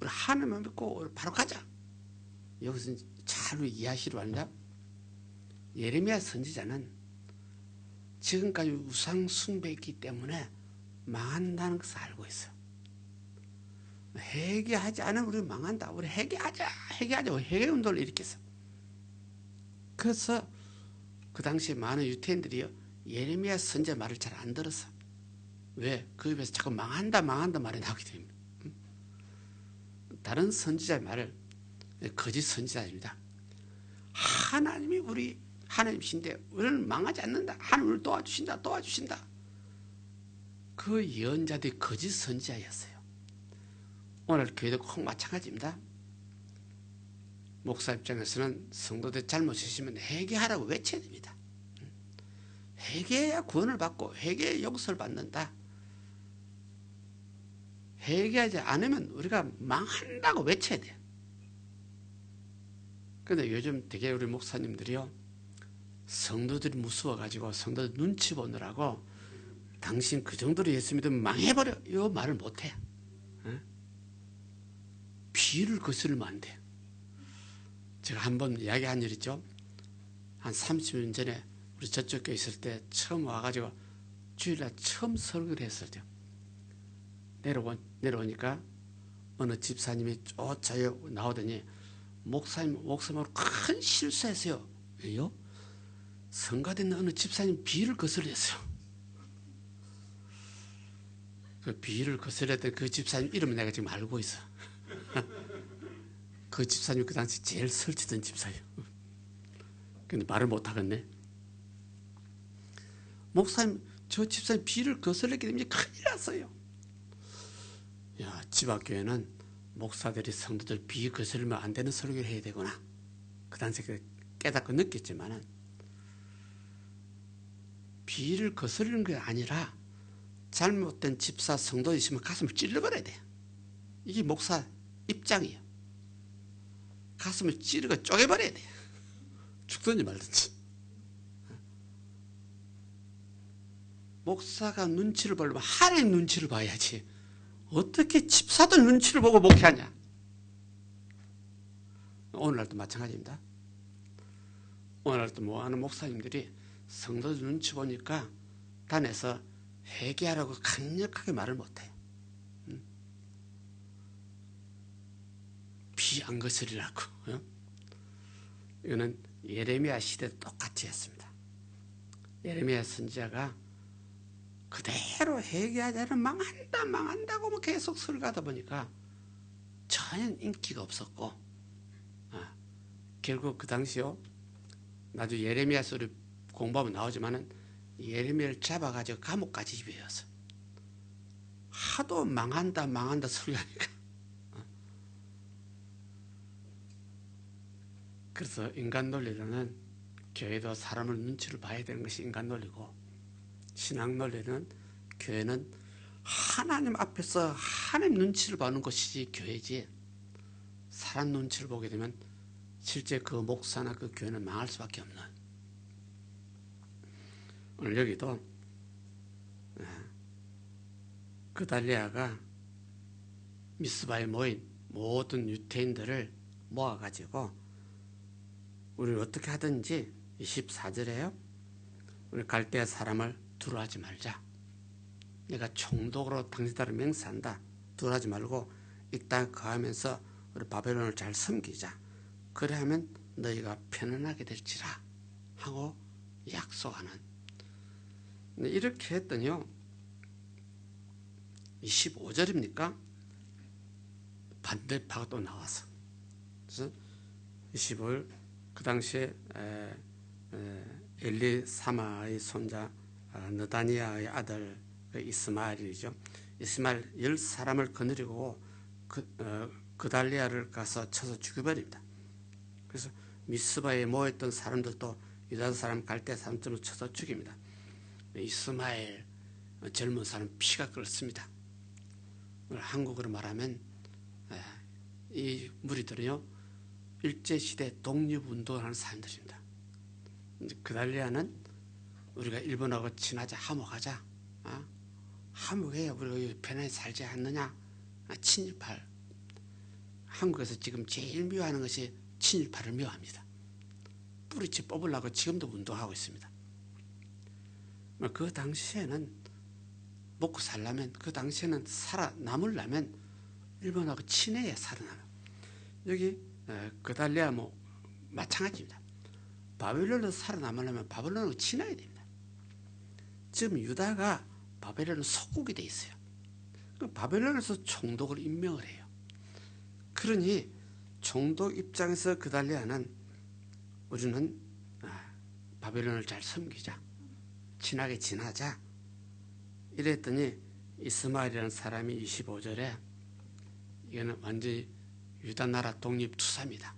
Speaker 2: 우리 하나님만 믿고 우리 바로 가자. 여기서 잘 이해하시려 합니다. 예레미야 선지자는 지금까지 우상 숭배했기 때문에 망한다는 것을 알고 있어요. 회개하지 않으면 우리 망한다. 우리 회개하자. 회개 운동을 일으켰어. 그래서 그 당시에 많은 유태인들이 예레미야 선지자 말을 잘 안 들었어. 왜? 그 입에서 자꾸 망한다 말이 나오게 됩니다. 다른 선지자의 말을, 거짓 선지자입니다. 하나님이 우리 하나님이신데 우리는 망하지 않는다. 하나님 우리를 도와주신다. 그 예언자들이 거짓 선지자였어요. 오늘 교회도 꼭 마찬가지입니다. 목사 입장에서는 성도들 잘못이시면 회개하라고 외쳐야 됩니다. 회개해야 구원을 받고 회개에 용서를 받는다. 회개하지 않으면 우리가 망한다고 외쳐야 돼요. 그런데 요즘 되게 우리 목사님들이요, 성도들이 무서워가지고 성도들 눈치 보느라고 당신 그 정도로 예수 믿으면 망해버려, 이 말을 못해요. 비를 거스르면 안 돼. 제가 한번 이야기한 일 있죠. 한 30년 전에 우리 저쪽 교회 있을 때 처음 와가지고 주일날 처음 설교를 했을 때 내려오니까 어느 집사님이 쫓아요 나오더니 목사님하고 큰 실수했어요. 왜요? 성가된 어느 집사님 비를 거스렸어요. 그 비를 거스렸던 그 집사님 이름은 내가 지금 알고 있어. 그 집사님 그 당시 제일 설치던 집사예요. 근데 말을 못하겠네. 목사님, 저 집사님 비를 거스렸기 때문에 큰일 났어요. 야, 지박교회는 목사들이 성도들 비 거스르면 안 되는 설교를 해야 되구나. 그 당시에 깨닫고 느꼈지만은 비를 거스르는 게 아니라 잘못된 집사 성도 있으면 가슴을 찔러버려야 돼. 이게 목사 입장이에요. 가슴을 찌르고 쪼개버려야 돼. 죽든지 말든지. 목사가 눈치를 보려면 하나님 눈치를 봐야지. 어떻게 집사들 눈치를 보고 목회하냐. 오늘날도 마찬가지입니다. 오늘날도 뭐하는 목사님들이 성도들 눈치 보니까 단에서 회개하라고 강력하게 말을 못해요. 비 안 거스리라고. 이거는 예레미야 시대도 똑같이 했습니다. 예레미야 선지자가 그대로 회개하자는 망한다고 뭐 계속 설교하다 보니까 전혀 인기가 없었고, 결국 그 당시요, 나중에 예레미야 소리 공부하면 나오지만은 예레미야를 잡아가지고 감옥까지 입혀서 하도 망한다 설교하니까. 그래서 인간 논리로는 교회도 사람을 눈치를 봐야 되는 것이 인간 논리고, 신앙 논리는 교회는 하나님 앞에서 하나님 눈치를 보는 것이지 교회지, 사람 눈치를 보게 되면 실제 그 목사나 그 교회는 망할 수밖에 없는. 오늘 여기도 그달리아가 미스바에 모인 모든 유대인들을 모아가지고 우리 어떻게 하든지 24절에요. 우리 갈대아 사람을 두려워하지 말자. 내가 총독으로 당신들을 맹세한다. 두려워하지 말고 이 땅에 거하면서 우리 바벨론을 잘 섬기자. 그래 하면 너희가 편안하게 될지라 하고 약속하는. 이렇게 했더니요, 25절입니까? 반대파가 또 나와서. 그래서 25절, 그 당시에 엘리사마의 손자 느다니아의 아들 이스마엘이죠. 이스마엘 10사람을 거느리고 그달리아를 가서 쳐서 죽여버립니다. 그래서 미스바에 모였던 사람들도 유다 사람 갈대 사람들을 쳐서 죽입니다. 이스마엘 젊은 사람 피가 끓습니다. 한국으로 말하면 이 무리들은요, 일제시대 독립운동하는 사람들입니다. 그달리아는 우리가 일본하고 친하자, 화목하자, 화목해야 우리가 편안히 살지 않느냐, 친일파. 한국에서 지금 제일 미워하는 것이 친일파를 미워합니다. 뿌리째 뽑으려고 지금도 운동하고 있습니다. 그 당시에는 먹고 살려면, 그 당시에는 살아남으려면 일본하고 친해야 살아남아요. 여기 그달리아 뭐 마찬가지입니다. 바벨론으로 살아남으려면 바벨론하고 친해야 됩니다. 지금 유다가 바벨론 속국이 돼 있어요. 바벨론에서 총독을 임명을 해요. 그러니 총독 입장에서 그달리아는 우리는 바벨론을 잘 섬기자, 친하게 지내자 이랬더니 이스마엘이라는 사람이 25절에 이거는 완전히 유다 나라 독립투사입니다.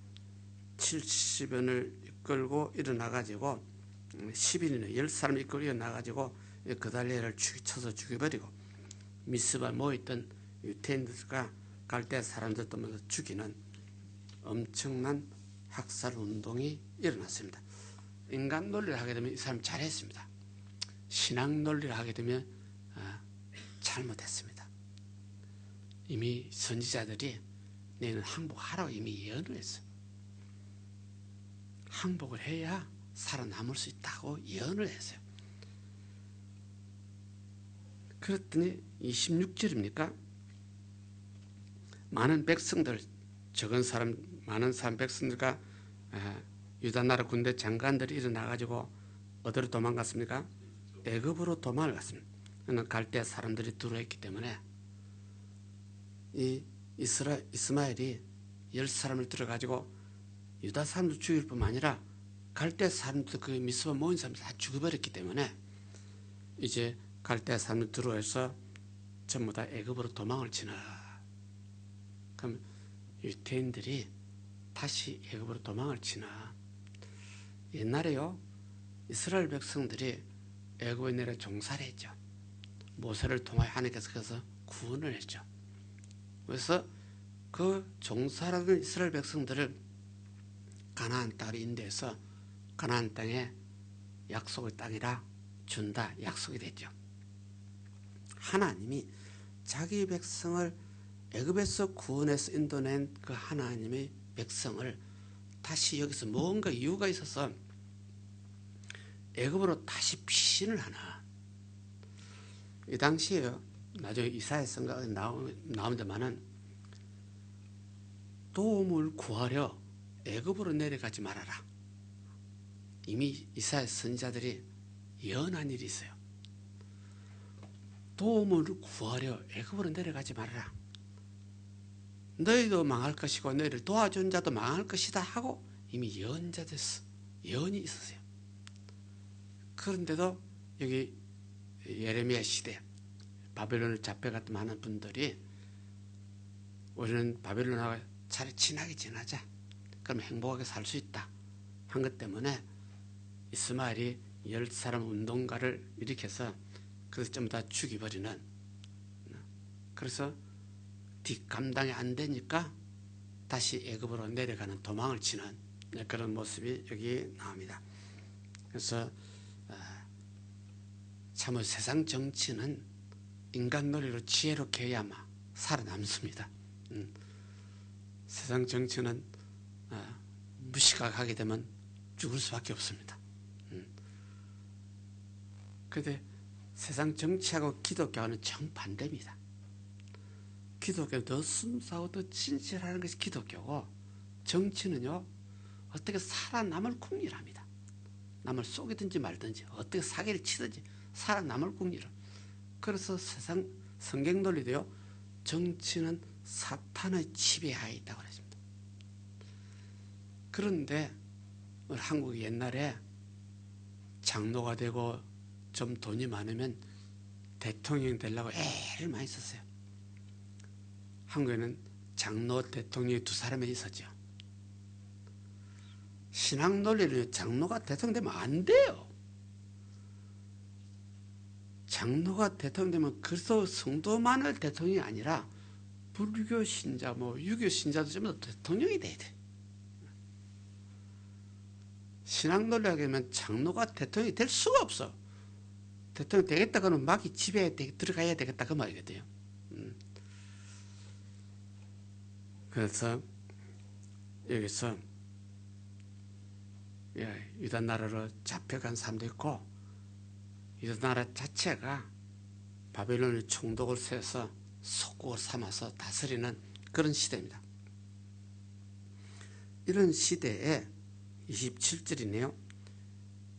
Speaker 2: 70연을 이끌고 일어나가지고 10인이네 10사람 이끌고 일어나가지고 그달리아를 쳐서 죽여버리고 미스바 모였던 유태인들과 갈대아 사람들도 먼저 죽이는 엄청난 학살운동이 일어났습니다. 인간 논리를 하게 되면 이 사람 잘했습니다. 신앙 논리를 하게 되면 잘못했습니다. 이미 선지자들이 너희는 항복하라고 이미 예언을 했어요. 항복을 해야 살아남을 수 있다고 예언을 했어요. 그랬더니 26절입니까? 많은 백성들, 많은 사람 백성들과 유다 나라 군대 장관들이 일어나가지고 어디로 도망갔습니까? 애굽으로 도망을 갔습니다. 갈대 사람들이 들어왔기 때문에 이 이스마엘이 10사람을 들어가지고 유다 사람들 죽일 뿐만 아니라 갈대 사람들 그 미스바 모인 사람들 다 죽여버렸기 때문에 이제 갈대 사람들 들어와서 전부 다 애굽으로 도망을 치나. 그럼 유대인들이 다시 애굽으로 도망을 치나. 옛날에요, 이스라엘 백성들이 애굽에 내려 종살이 했죠. 모세를 통하여 하나님께서 그래서 구원을 했죠. 그래서 그 종살하던 이스라엘 백성들을 가나안 땅으로 인도해서 가나안 땅에 약속의 땅이라 준다 약속이 됐죠. 하나님이 자기 백성을 애굽에서 구원해서 인도낸 그 하나님의 백성을 다시 여기서 뭔가 이유가 있어서 애굽으로 다시 피신을 하나. 이 당시에요, 나중에 이사야서가 나오는데만은 도움을 구하려 애굽으로 내려가지 말아라. 이미 이사야 선지자들이 예언한 일이 있어요. 도움을 구하려 애굽으로 내려가지 말아라. 너희도 망할 것이고 너희를 도와준 자도 망할 것이다 하고 이미 예언이 있었어요. 그런데도 여기 예레미야 시대 바벨론을 잡혀갔던 많은 분들이 우리는 바벨론하고 차라리 친하게 지내자. 그럼 행복하게 살 수 있다. 한 것 때문에 이스마엘이 10사람 운동가를 일으켜서 그래서 전부 다 죽여버리는. 그래서 감당이 안 되니까 다시 애굽으로 내려가는 도망을 치는 그런 모습이 여기 나옵니다. 그래서 참으로 세상 정치는 인간 논리로 지혜롭게 해야만 살아남습니다. 세상 정치는 무시각하게 되면 죽을 수밖에 없습니다. 그런데 세상 정치하고 기독교는 정반대입니다. 기독교는 더 순수하고 더 진실하는 것이 기독교고, 정치는요 어떻게 살아남을 궁리랍니다. 남을 속이든지 말든지 어떻게 사기를 치든지 살아남을 궁리를. 그래서 세상 성경 논리도요, 정치는 사탄의 지배하에 있다고 그랬습니다. 그런데 우리 한국이 옛날에 장로가 되고 좀 돈이 많으면 대통령 되려고 애를 많이 썼어요. 한국에는 장로 대통령이 2사람이 있었죠. 신앙 논리는 장로가 대통령 되면 안 돼요. 장로가 대통령 되면 그리스도 성도만을 대통령이 아니라 불교 신자, 유교 신자도 전부 다 대통령이 돼야 돼. 신앙 논리하게 하면 장로가 대통령이 될 수가 없어. 대통령 되겠다 그러면 막이 집에 들어가야 되겠다 그 말이거든요. 그래서 여기서 유다 나라로 잡혀간 사람도 있고, 유다 나라 자체가 바벨론의 총독을 세워서 속국을 삼아서 다스리는 그런 시대입니다. 이런 시대에 27절이네요.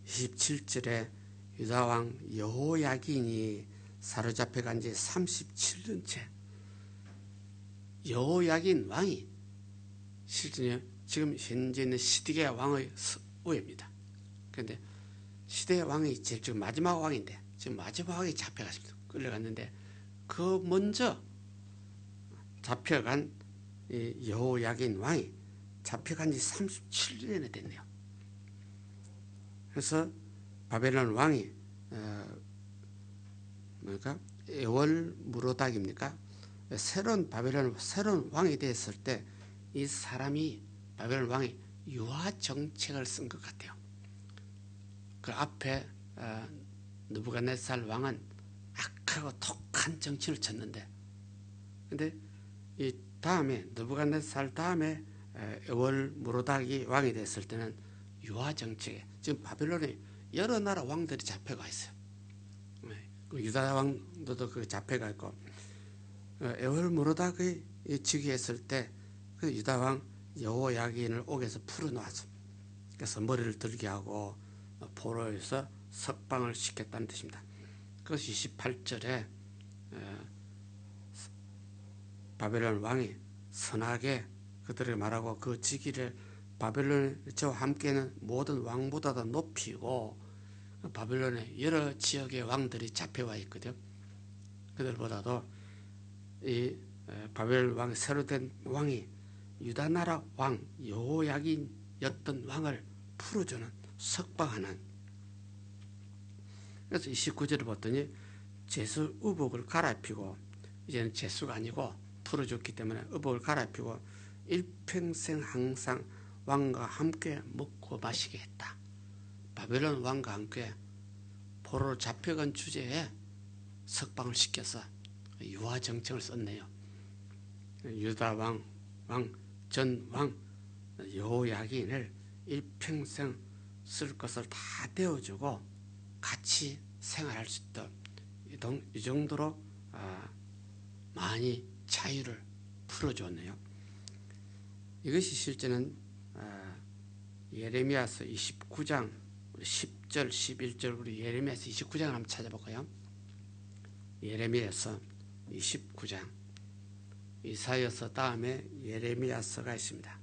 Speaker 2: 27절에 유다왕 여호야긴이 사로잡혀간 지 37년째. 여호야긴 왕이 실제 지금 현재 있는 시드기야 왕의 후예입니다. 그런데 시드기야 왕이 지금 마지막 왕인데 지금 마지막 왕이 잡혀갔습니다. 끌려갔는데 그 먼저 잡혀간 이 여호야긴 왕이 잡혀간 지 37년이 됐네요. 그래서 바벨론 왕이 에월무로닥입니까? 새로운 왕이 됐을 때 이 사람이 바벨론 왕이 유화 정책을 쓴 것 같아요. 그 앞에 느부갓네살 왕은 악하고 독한 정치를 쳤는데, 근데 이 다음에 느부갓네살 다음에 에월 무로닥이 왕이 됐을 때는 유화 정책에 지금 바벨론에 여러 나라 왕들이 잡혀가 있어요. 유다 왕도 그 잡혀가 있고 에월 무로닥이 즉위했을 때 그 유다 왕 여호야긴을 옥에서 풀어놓아서 그래서 머리를 들게 하고 포로에서 석방을 시켰다는 뜻입니다. 그것이 28절에 바벨론 왕이 선하게 그들에게 말하고 그 직위를 바벨론 저와 함께는 모든 왕보다도 높이고 바벨론의 여러 지역의 왕들이 잡혀와 있거든요. 그들보다도 이 바벨론 왕 새로 된 왕이 유다 나라 왕 여호야긴이었던 왕을 풀어주는 석방하는. 그래서 29절을 봤더니 제수 의복을 갈아입히고 이제는 제수가 아니고 풀어줬기 때문에 의복을 갈아입히고 일평생 항상 왕과 함께 먹고 마시게 했다. 바벨론 왕과 함께 포로로 잡혀간 주제에 석방을 시켜서 유화 정책을 썼네요. 유다 전 왕 여호야긴을 일평생 쓸 것을 다 떼어주고 같이 생활할 수 있도록 이 정도로 많이 자유를 풀어줬네요. 이것이 실제는 예레미야서 29장 10절 11절 우리 예레미야서 29장을 한번 찾아볼까요? 예레미야서 29장 이사야서 다음에 예레미야서가 있습니다.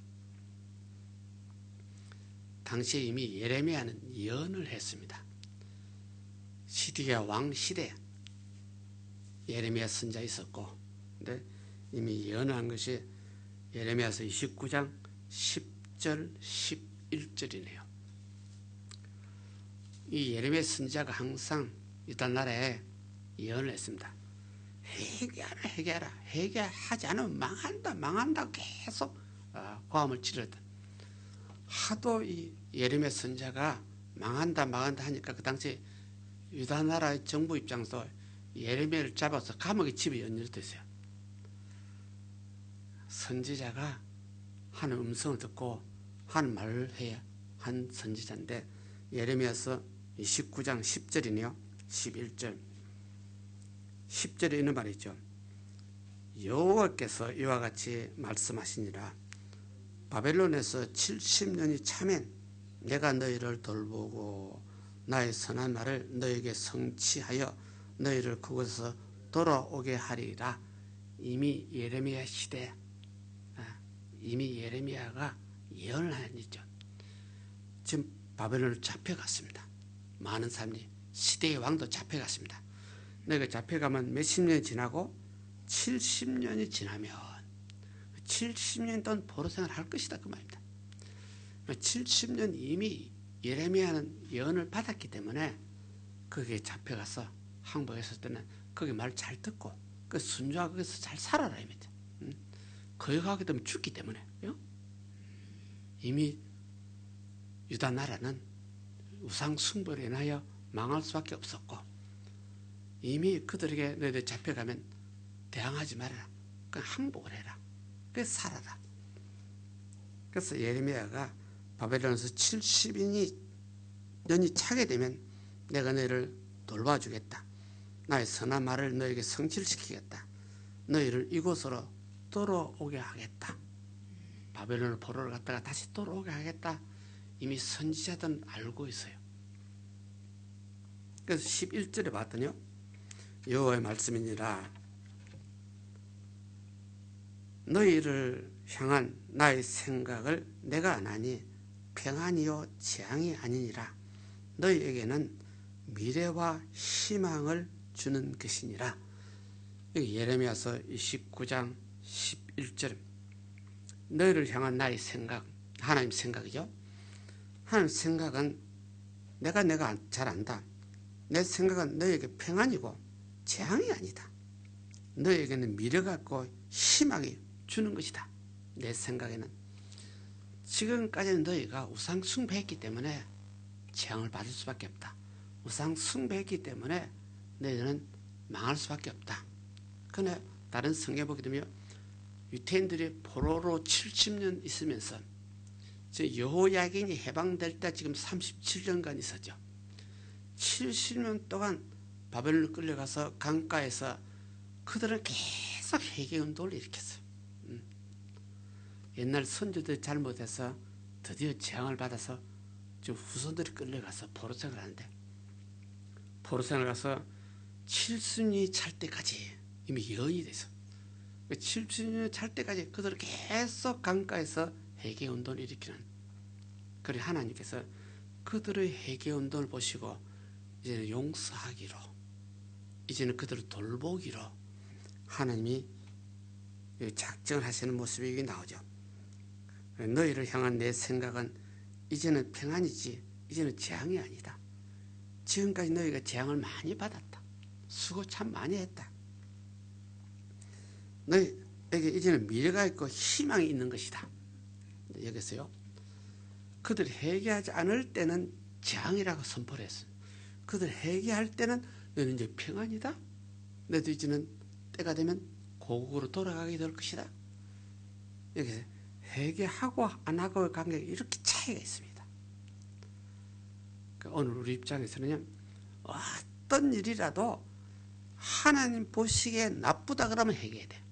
Speaker 2: 당시에 이미 예레미야는 예언을 했습니다. 시드기야 왕 시대 예레미야 선자 있었고, 근데 이미 예언한 것이 예레미야서 29장 10절 11절이네요. 이 예레미야 선자가 항상 유다 나라에 예언을 했습니다. 회개하지 않으면 망한다 계속 고함을 지르던. 하도 이 예레미야 선자가 망한다 하니까 그 당시 유다 나라의 정부 입장에서 예레미야를 잡아서 감옥에 집에 연결됐어요. 선지자가 하는 음성을 듣고 하는 말을 해야 한 선지자인데 예레미야서 29장 10절이네요. 11절 10절에 있는 말이 있죠. 여호와께서 이와 같이 말씀하시니라. 바벨론에서 70년이 차면 내가 너희를 돌보고 나의 선한 말을 너희에게 성취하여 너희를 그곳에서 돌아오게 하리라. 이미 예레미야 시대 이미 예레미야가 예언을 하였죠. 지금 바벨론을 잡혀갔습니다. 많은 사람들이 시대의 왕도 잡혀갔습니다. 내가 잡혀가면 몇십 년이 지나고 70년이 지나면 70년 동안 포로생활을 할 것이다 그 말입니다. 70년 이미 예레미야는 예언을 받았기 때문에 거기에 잡혀가서 항복했을 때는 거기 말 잘 듣고 그 순종하고 거기서 잘 살아라 입니다. 거기 가게 되면 죽기 때문에 이미 유다 나라는 우상 숭배로 인하여 망할 수밖에 없었고 이미 그들에게 너희들 잡혀가면 대항하지 말아라. 그냥 항복을 해라. 그래서 살아라. 그래서 예레미야가 바벨론에서 70년이 차게 되면 내가 너희를 돌봐주겠다. 나의 선한 말을 너에게 성취시키겠다. 너희를 이곳으로 돌아오게 하겠다. 바벨론 포로를 갔다가 다시 돌아오게 하겠다. 이미 선지자들은 알고 있어요. 그래서 11절에 봤더니요. 여호와의 말씀이니라. 너희를 향한 나의 생각을 내가 아나니 평안이요 재앙이 아니니라. 너희에게는 미래와 희망을 주는 것이니라. 여기 예레미야서 29장 11절. 너희를 향한 나의 생각, 하나님 생각이죠. 하나님 생각은 내가 잘 안다. 내 생각은 너희에게 평안이고 재앙이 아니다. 너희에게는 미래가 있고 희망이 주는 것이다. 내 생각에는. 지금까지는 너희가 우상 숭배했기 때문에 재앙을 받을 수밖에 없다. 우상 숭배했기 때문에 너희는 망할 수밖에 없다. 그러나 다른 성경에 보게 되면 유태인들이 포로로 70년 있으면서 여호야긴이 해방될 때 지금 37년간 있었죠. 70년 동안 바벨론을 끌려가서 강가에서 그들은 계속 회개운동을 일으켰어요. 옛날 선조들이 잘못해서 드디어 재앙을 받아서 지금 후손들이 끌려가서 포로생활을 하는데, 포로생활을 가서 70년이 찰 때까지 이미 여인이 돼서 70년이 찰 때까지 그들을 계속 강가에서 회개운동을 일으키는, 그리고 하나님께서 그들의 회개운동을 보시고 이제는 용서하기로, 이제는 그들을 돌보기로 하나님이 작정을 하시는 모습이 나오죠. 너희를 향한 내 생각은 이제는 평안이지 이제는 재앙이 아니다. 지금까지 너희가 재앙을 많이 받았다. 수고 참 많이 했다. 너희에게 이제는 미래가 있고 희망이 있는 것이다. 여기서요, 그들이 회개하지 않을 때는 재앙이라고 선포를 했어요. 그들 회개할 때는 너희는 이제 평안이다. 너희도 이제는 때가 되면 고국으로 돌아가게 될 것이다. 여기서 회개하고 안 하고의 관계가 이렇게 차이가 있습니다. 그러니까 오늘 우리 입장에서는 어떤 일이라도 하나님 보시기에 나쁘다 그러면 회개해야 돼.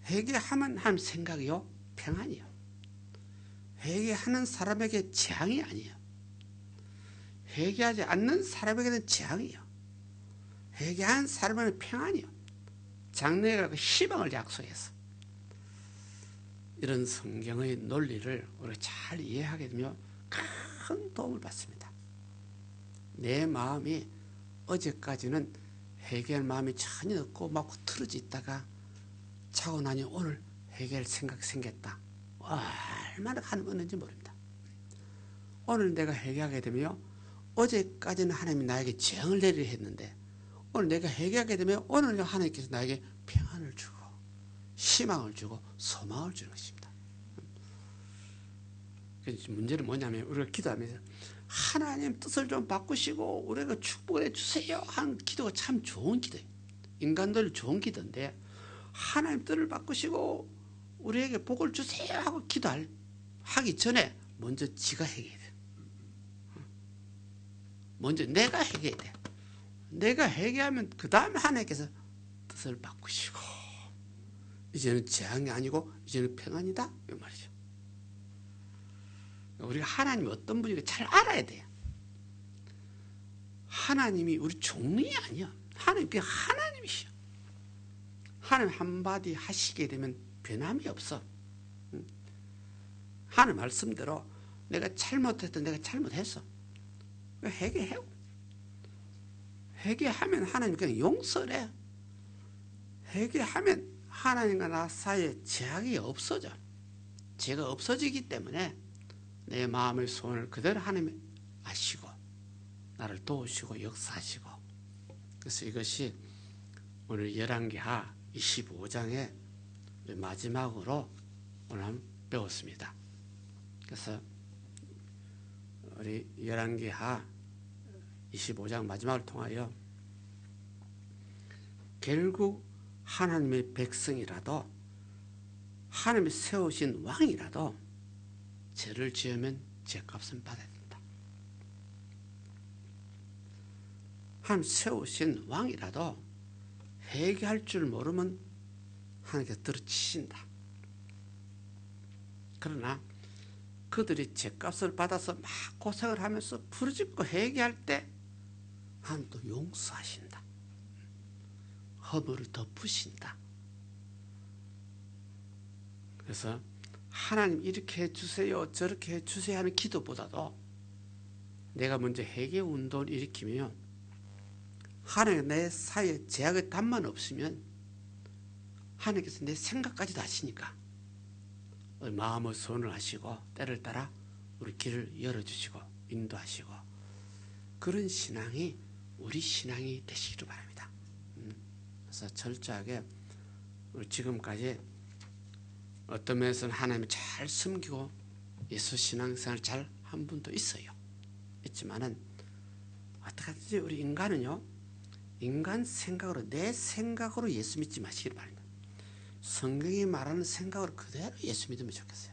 Speaker 2: 회개하면 하나님 생각이요, 평안이요. 회개하는 사람에게 재앙이 아니에요. 회개하지 않는 사람에게는 재앙이요. 회개한 사람에게는 평안이요. 장래가 희망을 약속해서. 이런 성경의 논리를 우리가 잘 이해하게 되면 큰 도움을 받습니다. 내 마음이 어제까지는 회개할 마음이 전혀 없고 막 틀어져 있다가 자고 나니 오늘 회개할 생각이 생겼다. 얼마나 하나님 은혜인지 모릅니다. 오늘 내가 회개하게 되면 어제까지는 하나님이 나에게 재앙을 내리려 했는데 오늘 내가 회개하게 되면 오늘 하나님께서 나에게 평안을 주고 희망을 주고 소망을 주는 것입니다. 문제는 뭐냐면 우리가 기도하면서 하나님 뜻을 좀 바꾸시고 우리가 축복을 해주세요 하는 기도가 참 좋은 기도예요. 인간들 좋은 기도인데 하나님 뜻을 바꾸시고 우리에게 복을 주세요 하고 기도하기 전에 먼저 지가 회개해야 돼. 먼저 내가 회개해야 돼. 내가 회개하면 그 다음에 하나님께서 뜻을 바꾸시고 이제는 재앙이 아니고 이제는 평안이다 이 말이죠. 우리가 하나님이 어떤 분인가 잘 알아야 돼요. 하나님이 우리 종이 아니야. 하나님 그냥 하나님이시여. 하나님 한마디 하시게 되면 변함이 없어. 하나님 말씀대로 내가 잘못했던 내가 잘못했어. 회개해요. 회개하면 하나님 그냥 용서를 해. 회개하면 하나님과 나 사이에 제약이 없어져. 죄가 없어지기 때문에 내 마음의 소원을 그대로 하나님이 아시고 나를 도우시고 역사하시고, 그래서 이것이 오늘 열왕기하 25장의 마지막으로 오늘 한번 배웠습니다. 그래서 우리 열왕기하 25장 마지막을 통하여 결국 하나님의 백성이라도 하나님이 세우신 왕이라도 죄를 지으면 죄값은 받아야 된다. 하나님 세우신 왕이라도 회개할 줄 모르면 하나님께서 들어치신다. 그러나 그들이 죄값을 받아서 막 고생을 하면서 부르짖고 회개할 때 하나님 또 용서하신다. 허물을 덮으신다. 그래서 하나님 이렇게 해주세요 저렇게 해주세요 하는 기도보다도 내가 먼저 회개 운동을 일으키면 하나님 내 사이에 제약의 담만 없으면 하나님께서 내 생각까지도 아시니까 마음의 손을 하시고 때를 따라 우리 길을 열어주시고 인도하시고, 그런 신앙이 우리 신앙이 되시기를 바랍니다. 그래서 철저하게 우리 지금까지 어떤 면에서는 하나님을 잘 숨기고 예수 신앙생활 잘 한 분도 있어요. 있지만은 어떡하든지 우리 인간은요, 인간 생각으로 내 생각으로 예수 믿지 마시길 바랍니다. 성경이 말하는 생각으로 그대로 예수 믿으면 좋겠어요.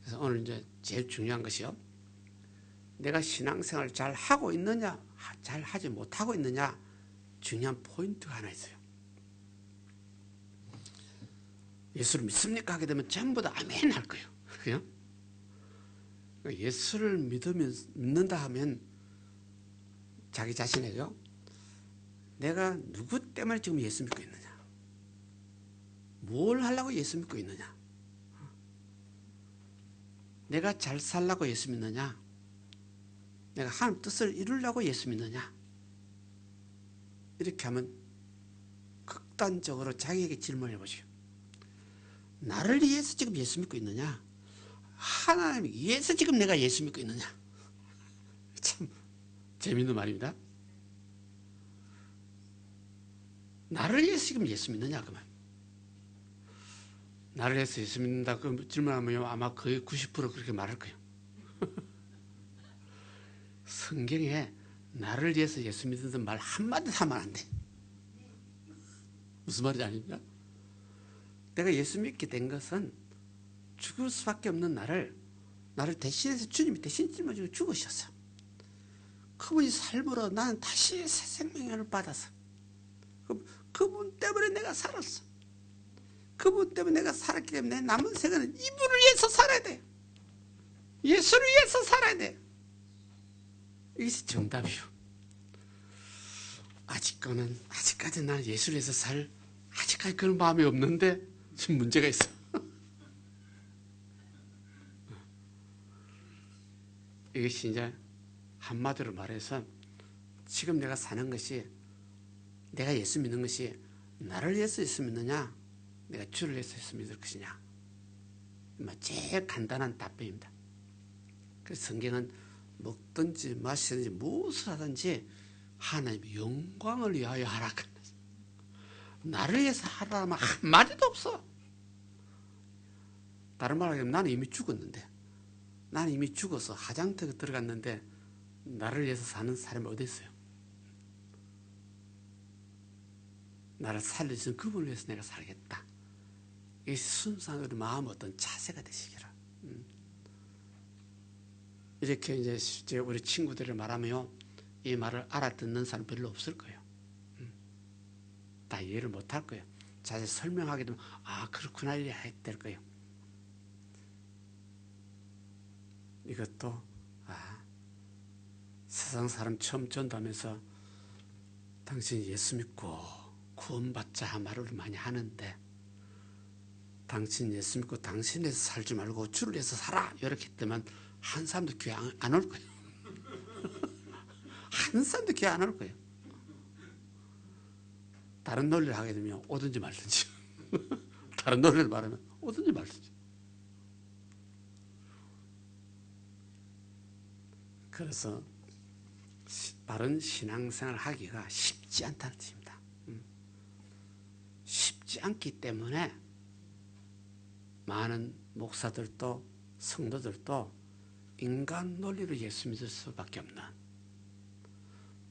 Speaker 2: 그래서 오늘 이제 제일 중요한 것이요, 내가 신앙생활을 잘 하고 있느냐, 잘 하지 못하고 있느냐, 중요한 포인트가 하나 있어요. 예수를 믿습니까? 하게 되면 전부 다 아멘 할 거예요. 그죠? 예수를 믿는다 하면 자기 자신에게요, 내가 누구 때문에 지금 예수 믿고 있느냐, 뭘 하려고 예수 믿고 있느냐, 내가 잘 살라고 예수 믿느냐, 내가 하나님 뜻을 이루려고 예수 믿느냐, 이렇게 하면 극단적으로 자기에게 질문해 보시오. 나를 위해서 지금 예수 믿고 있느냐, 하나님 위해서 지금 내가 예수 믿고 있느냐. 참 재밌는 말입니다. 나를 위해서 지금 예수 믿느냐 그 말. 나를 위해서 예수 믿는다 그 질문하면 아마 거의 90% 그렇게 말할 거예요. 성경에 나를 위해서 예수 믿는 말 한마디도 하면 안 돼. 무슨 말인지 아닙니까? 내가 예수 믿게 된 것은 죽을 수밖에 없는 나를 대신해서 주님이 대신 짊어지고 죽으셨어. 그분이 삶으로 나는 다시 새 생명을 받아서 그분 때문에 내가 살았어. 그분 때문에 내가 살았기 때문에 남은 생애는 이분을 위해서 살아야 돼. 예수를 위해서 살아야 돼. 이것이 정답이요. 아직까지 나는 예수를 위해서 아직까지 그런 마음이 없는데 지금 문제가 있어. 이것이 이제 한마디로 말해서 지금 내가 사는 것이, 내가 예수 믿는 것이 나를 위해서 예수 믿느냐, 내가 주를 위해서 예수 믿을 것이냐. 제일 간단한 답변입니다. 그래서 성경은 먹든지 마시든지 무엇을 하든지 하나님의 영광을 위하여 하라. 나를 위해서 하라면 한마디도 없어. 다른 말로 하면 나는 이미 죽었는데, 나는 이미 죽어서 화장터에 들어갔는데 나를 위해서 사는 사람이 어디 있어요? 나를 살려주신 그분을 위해서 내가 살겠다. 이 순수한 우리 마음 어떤 자세가 되시기를. 이렇게 이제 우리 친구들을 말하면 이 말을 알아듣는 사람 별로 없을 거예요. 다 이해를 못할 거예요. 자세히 설명하게 되면 그렇구나 이해야 될 거예요. 이것도 세상 사람 처음 전도하면서 당신 예수 믿고 구원받자 말을 많이 하는데, 당신 예수 믿고 당신에서 살지 말고 주를 위해서 살아 이렇게 했더만 한 사람도 교회 안 올 거예요. 한 사람도 교회 안 올 거예요. 다른 논리를 하게 되면 오든지 말든지. 다른 논리를 말하면 오든지 말든지. 그래서 바른 신앙생활을 하기가 쉽지 않다는 뜻입니다. 쉽지 않기 때문에 많은 목사들도 성도들도 인간 논리로 예수 믿을 수밖에 없는,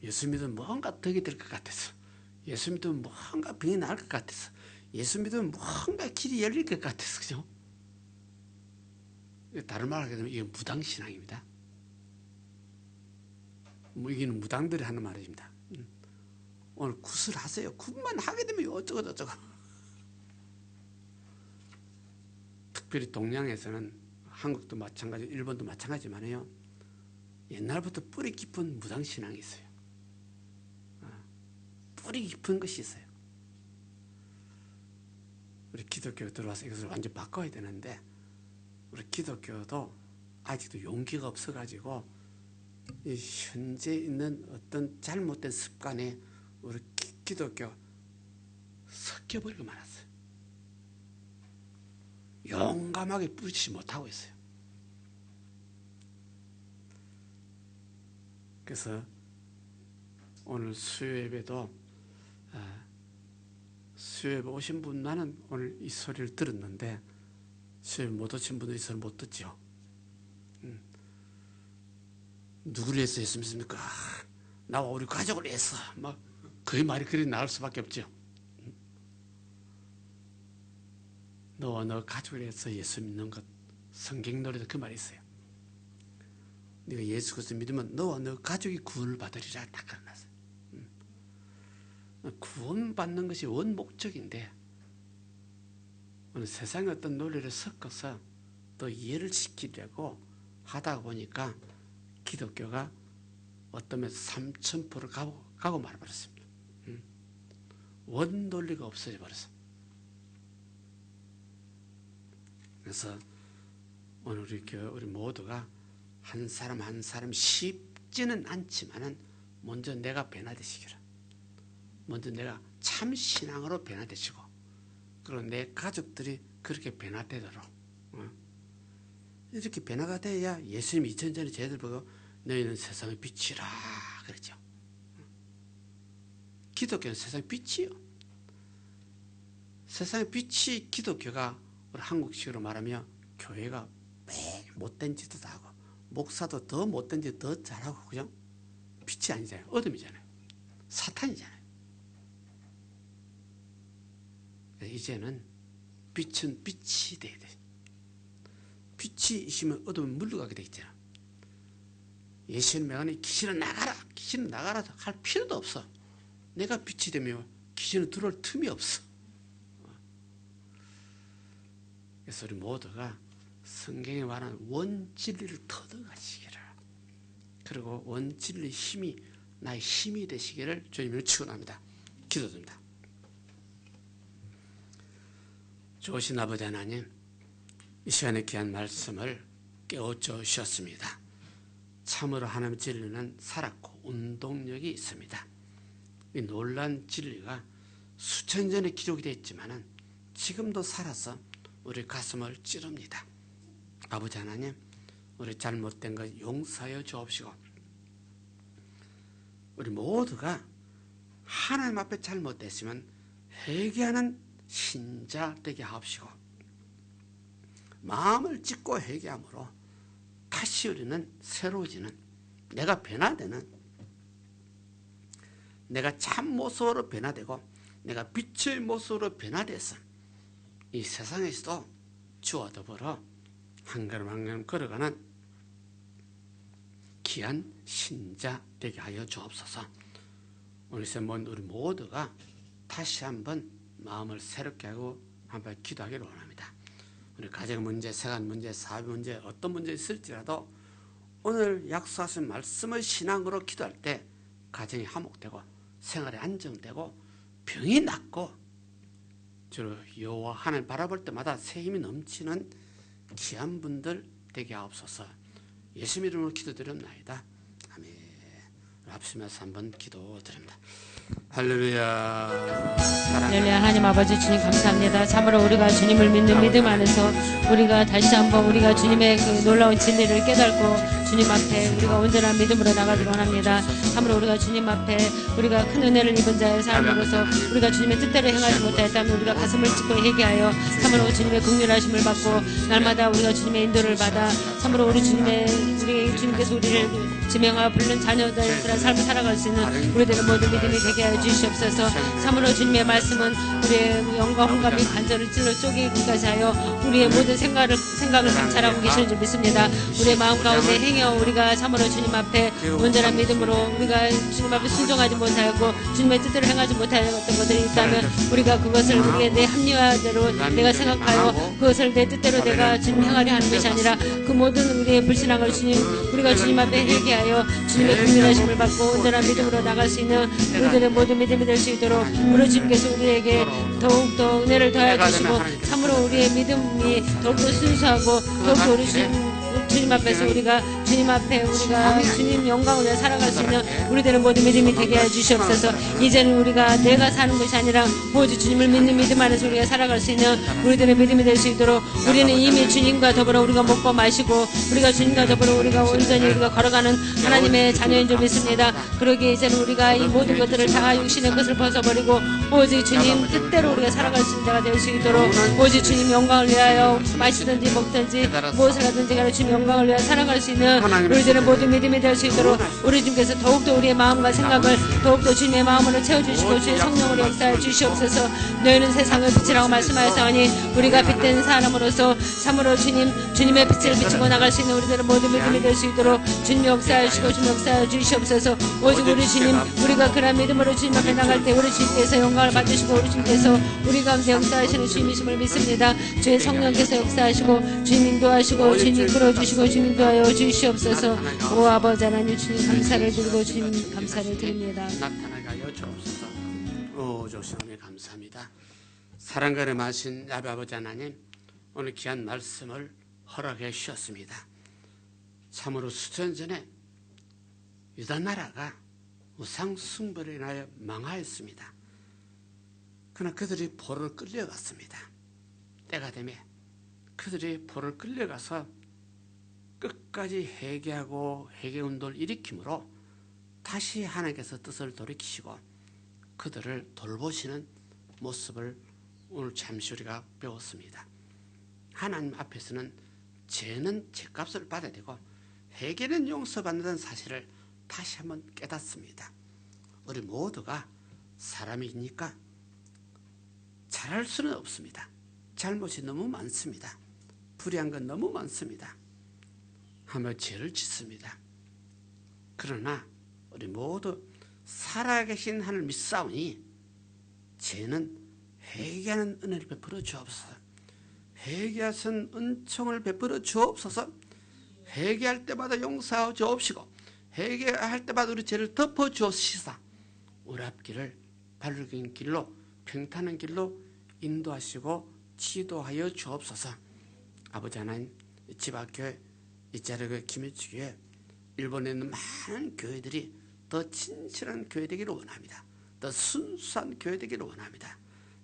Speaker 2: 예수 믿으면 뭔가 덕이 될 것 같아서, 예수 믿으면 뭔가 병이 나을 것 같아서, 예수 믿으면 뭔가 길이 열릴 것 같아서, 그죠? 다른 말로 하게 되면 이게 무당신앙입니다. 이게는 무당들이 하는 말입니다. 오늘 굿을 하세요. 굿만 하게 되면 어쩌고 저쩌고. 특별히 동양에서는, 한국도 마찬가지, 일본도 마찬가지만요, 옛날부터 뿌리 깊은 무당신앙이 있어요. 뿌리 깊은 것이 있어요. 우리 기독교 들어와서 이것을 완전 바꿔야 되는데, 우리 기독교도 아직도 용기가 없어가지고 이 현재 있는 어떤 잘못된 습관에 우리 기독교 섞여버리고 말았어요. 용감하게 뿌리지 못하고 있어요. 그래서 오늘 수요예배도 수요예배 오신 분, 나는 오늘 이 소리를 들었는데 수요예배 못 오신 분은 이 소리를 못 듣죠. 누구를 위해서 예수 믿습니까? 나와 우리 가족을 위해서. 막 거의 말이 그리 나올 수밖에 없죠. 너와 너 가족을 위해서 예수 믿는 것. 성경 노래도 그 말이 있어요. 네가 예수 그리스도 믿으면 너와 너 가족이 구원을 받으리라 딱 그러놨어요. 구원받는 것이 원 목적인데 오늘 세상의 어떤 논리를 섞어서 또 이해를 시키려고 하다 보니까 기독교가 어떤 면에서 3000%를 가고 말아버렸습니다. 원 논리가 없어져 버렸어. 그래서 오늘 우리 모두가 한 사람 한 사람 쉽지는 않지만은 먼저 내가 변화되시기를, 먼저 내가 참 신앙으로 변화되시고, 그리고 내 가족들이 그렇게 변화되도록 이렇게 변화가 돼야 예수님이 2000년 전에 저희들 보고 너희는 세상의 빛이라 그러죠. 기독교는 세상의 빛이요. 세상의 빛이 기독교가 우리 한국식으로 말하면 교회가 못된 짓도 다 하고 목사도 더 못된 짓 더 잘하고, 그죠? 빛이 아니잖아요. 어둠이잖아요. 사탄이잖아요. 이제는 빛은 빛이 돼야 돼. 빛이 있으면 어둠은 물러가게 돼 있잖아. 예수님 명하니 귀신은 나가라, 귀신은 나가라 할 필요도 없어. 내가 빛이 되면 귀신은 들어올 틈이 없어. 그래서 우리 모두가 성경에 말하는 원진리를 터득하시기를, 그리고 원진리의 힘이 나의 힘이 되시기를 주님을 축원합니다. 기도드립니다. 좋으신 아버지 하나님, 이 시간에 귀한 말씀을 깨워줘 주셨습니다. 참으로 하나님의 진리는 살았고 운동력이 있습니다. 이 놀란 진리가 수천 전에 기록이 되어 있지만 지금도 살아서 우리 가슴을 찌릅니다. 아버지 하나님, 우리 잘못된 것 용서하여 주옵시고, 우리 모두가 하나님 앞에 잘못됐으면 회개하는 신자 되게 하옵시고, 마음을 찢고 회개함으로 다시 우리는 새로워지는, 내가 변화되는, 내가 참 모습으로 변화되고 내가 빛의 모습으로 변화돼서 이 세상에서도 주와 더불어 한 걸음 한 걸음 걸어가는 귀한 신자 되게 하여 주옵소서. 오늘 우리 모두가 다시 한번 마음을 새롭게 하고 한번 기도하기를 원합니다. 우리 가정 문제, 생활 문제, 사업 문제, 어떤 문제 있을지라도 오늘 약속하신 말씀을 신앙으로 기도할 때 가정이 화목되고 생활이 안정되고 병이 낫고 주로 여호와 하나님 바라볼 때마다 새 힘이 넘치는 귀한 분들 되게 하옵소서. 예수 이름으로 기도드립나이다. 아멘. 합심해서 한번 기도드립니다. 할렐루야.
Speaker 1: 할렐루야. 하나님 아버지 주님 감사합니다. 참으로 우리가 주님을 믿는 믿음 안에서 우리가 다시 한번 우리가 주님의 그 놀라운 진리를 깨닫고 주님 앞에 우리가 온전한 믿음으로 나가기를 원합니다. 참으로 우리가 주님 앞에 우리가 큰 은혜를 입은 자의 삶으로서 우리가 주님의 뜻대로 행하지 못하였다면 우리가 가슴을 찢고 회개하여 참으로 주님의 긍휼하심을 받고 날마다 우리가 주님의 인도를 받아 참으로 우리 주님께서 우리를 지명하여 부르는 자녀들의 삶을 살아갈 수 있는 우리들의 모든 믿음이 되게 하여 주시옵소서. 참으로 주님의 말씀은 우리의 영과 혼과 및 관절을 찔러 쪼개기까지 하여 우리의 모든 생각을 감찰하고 계시는 줄 믿습니다. 우리의 마음 가운데 행여 우리가 참으로 주님 앞에 온전한 믿음으로 우리가 주님 앞에 순종하지 못하였고 주님의 뜻대로 행하지 못하였던 것들이 있다면 우리가 그것을 우리의 내 합리화대로 내가 생각하여 그것을 내 뜻대로 내가 주님 행하려 하는 것이 아니라 그 모든 우리의 불신앙을 우리가 주님 앞에 회개하여 주님의 긍휼하심을 받고 온전한 믿음으로 나갈 수 있는 우리들의 모든 믿음이 될 수 있도록 우리 주님께서 우리에게 더욱더 은혜를 더하여 주시고 참으로 우리의 믿음이 더욱더 순수하고 더욱더 우리 주님 앞에서 우리가 주님 앞에 우리가 주님 영광을 위해 살아갈 수 있는 우리들의 모든 믿음이 되게 해 주시옵소서. 이제는 우리가 내가 사는 것이 아니라 오직 주님을 믿는 믿음 안에서 우리가 살아갈 수 있는 우리들의 믿음이 될 수 있도록 우리는 이미 주님과 더불어 우리가 먹고 마시고 우리가 주님과 더불어 우리가 온전히 우리가 걸어가는 하나님의 자녀인 줄 믿습니다. 그러기에 이제는 우리가 이 모든 것들을 다 육신의 것을 벗어버리고 오직 주님 뜻대로 우리가 살아갈 수 있는 자가 될 수 있도록 오직 주님 영광을 위하여 마시든지 먹든지 무엇을 하든지 간에 주님 영광을 위하여 살아갈 수 있는 하는 우리들은 모두 믿음이 될 수 있도록 우리 주님께서 더욱더 우리의 마음과 생각을 더욱더 주님의 마음으로 채워주시고 주의 성령으로 역사해 주시옵소서. 너희는 세상의 빛이라고 말씀하셨으니 우리가 빛된 사람으로서 참으로 주님의 빛을 비추고 나갈 수 있는 우리들은 모두 믿음이 될 수 있도록 주님 역사하시고 주님 역사해 주시옵소서. 오직 우리 주님, 우리가 그런 믿음으로 주님 앞에 나갈 때 우리 주님께서 영광을 받으시고 우리 주님께서 우리 가운데 역사하시는 주님이심을 믿습니다. 주의 성령께서 역사하시고 주님 인도하시고 주님 이끌어주시고 주님 인도하여 주시옵소서. 오 아버지 하나님, 주님 감사를 드리고 주님 감사를 드립니다.
Speaker 2: 나타나게 하여 주옵소서. 오 조시오니 감사합니다. 사랑과를 마신 야베 아버지 하나님, 오늘 귀한 말씀을 허락해 주셨습니다. 참으로 수천 전에 유다 나라가 우상 숭배로 인하여 망하였습니다. 그러나 그들이 포로를 끌려갔습니다. 때가 되면 그들이 포로를 끌려가서 끝까지 회개하고 회개운동을 일으킴으로 다시 하나님께서 뜻을 돌이키시고 그들을 돌보시는 모습을 오늘 잠시 우리가 배웠습니다. 하나님 앞에서는 죄는 죄값을 받아야 되고 회개는 용서받는다는 사실을 다시 한번 깨닫습니다. 우리 모두가 사람이니까 잘할 수는 없습니다. 잘못이 너무 많습니다. 불의한 건 너무 많습니다. 하며 죄를 짓습니다. 그러나 우리 모두 살아계신 하나님을 믿사오니 죄는 회개하는 은혜를 베풀어 주옵소서. 회개하신 은총을 베풀어 주옵소서. 회개할 때마다 용서하여 주옵시고 회개할 때마다 우리 죄를 덮어 주옵시사 우리 앞길을 바르게 길로 평탄한 길로 인도하시고 지도하여 주옵소서. 아버지 하나님, 지박교회 이자르그 김해주교회 일본에 있는 많은 교회들이 더 진실한 교회 되기를 원합니다. 더 순수한 교회 되기를 원합니다.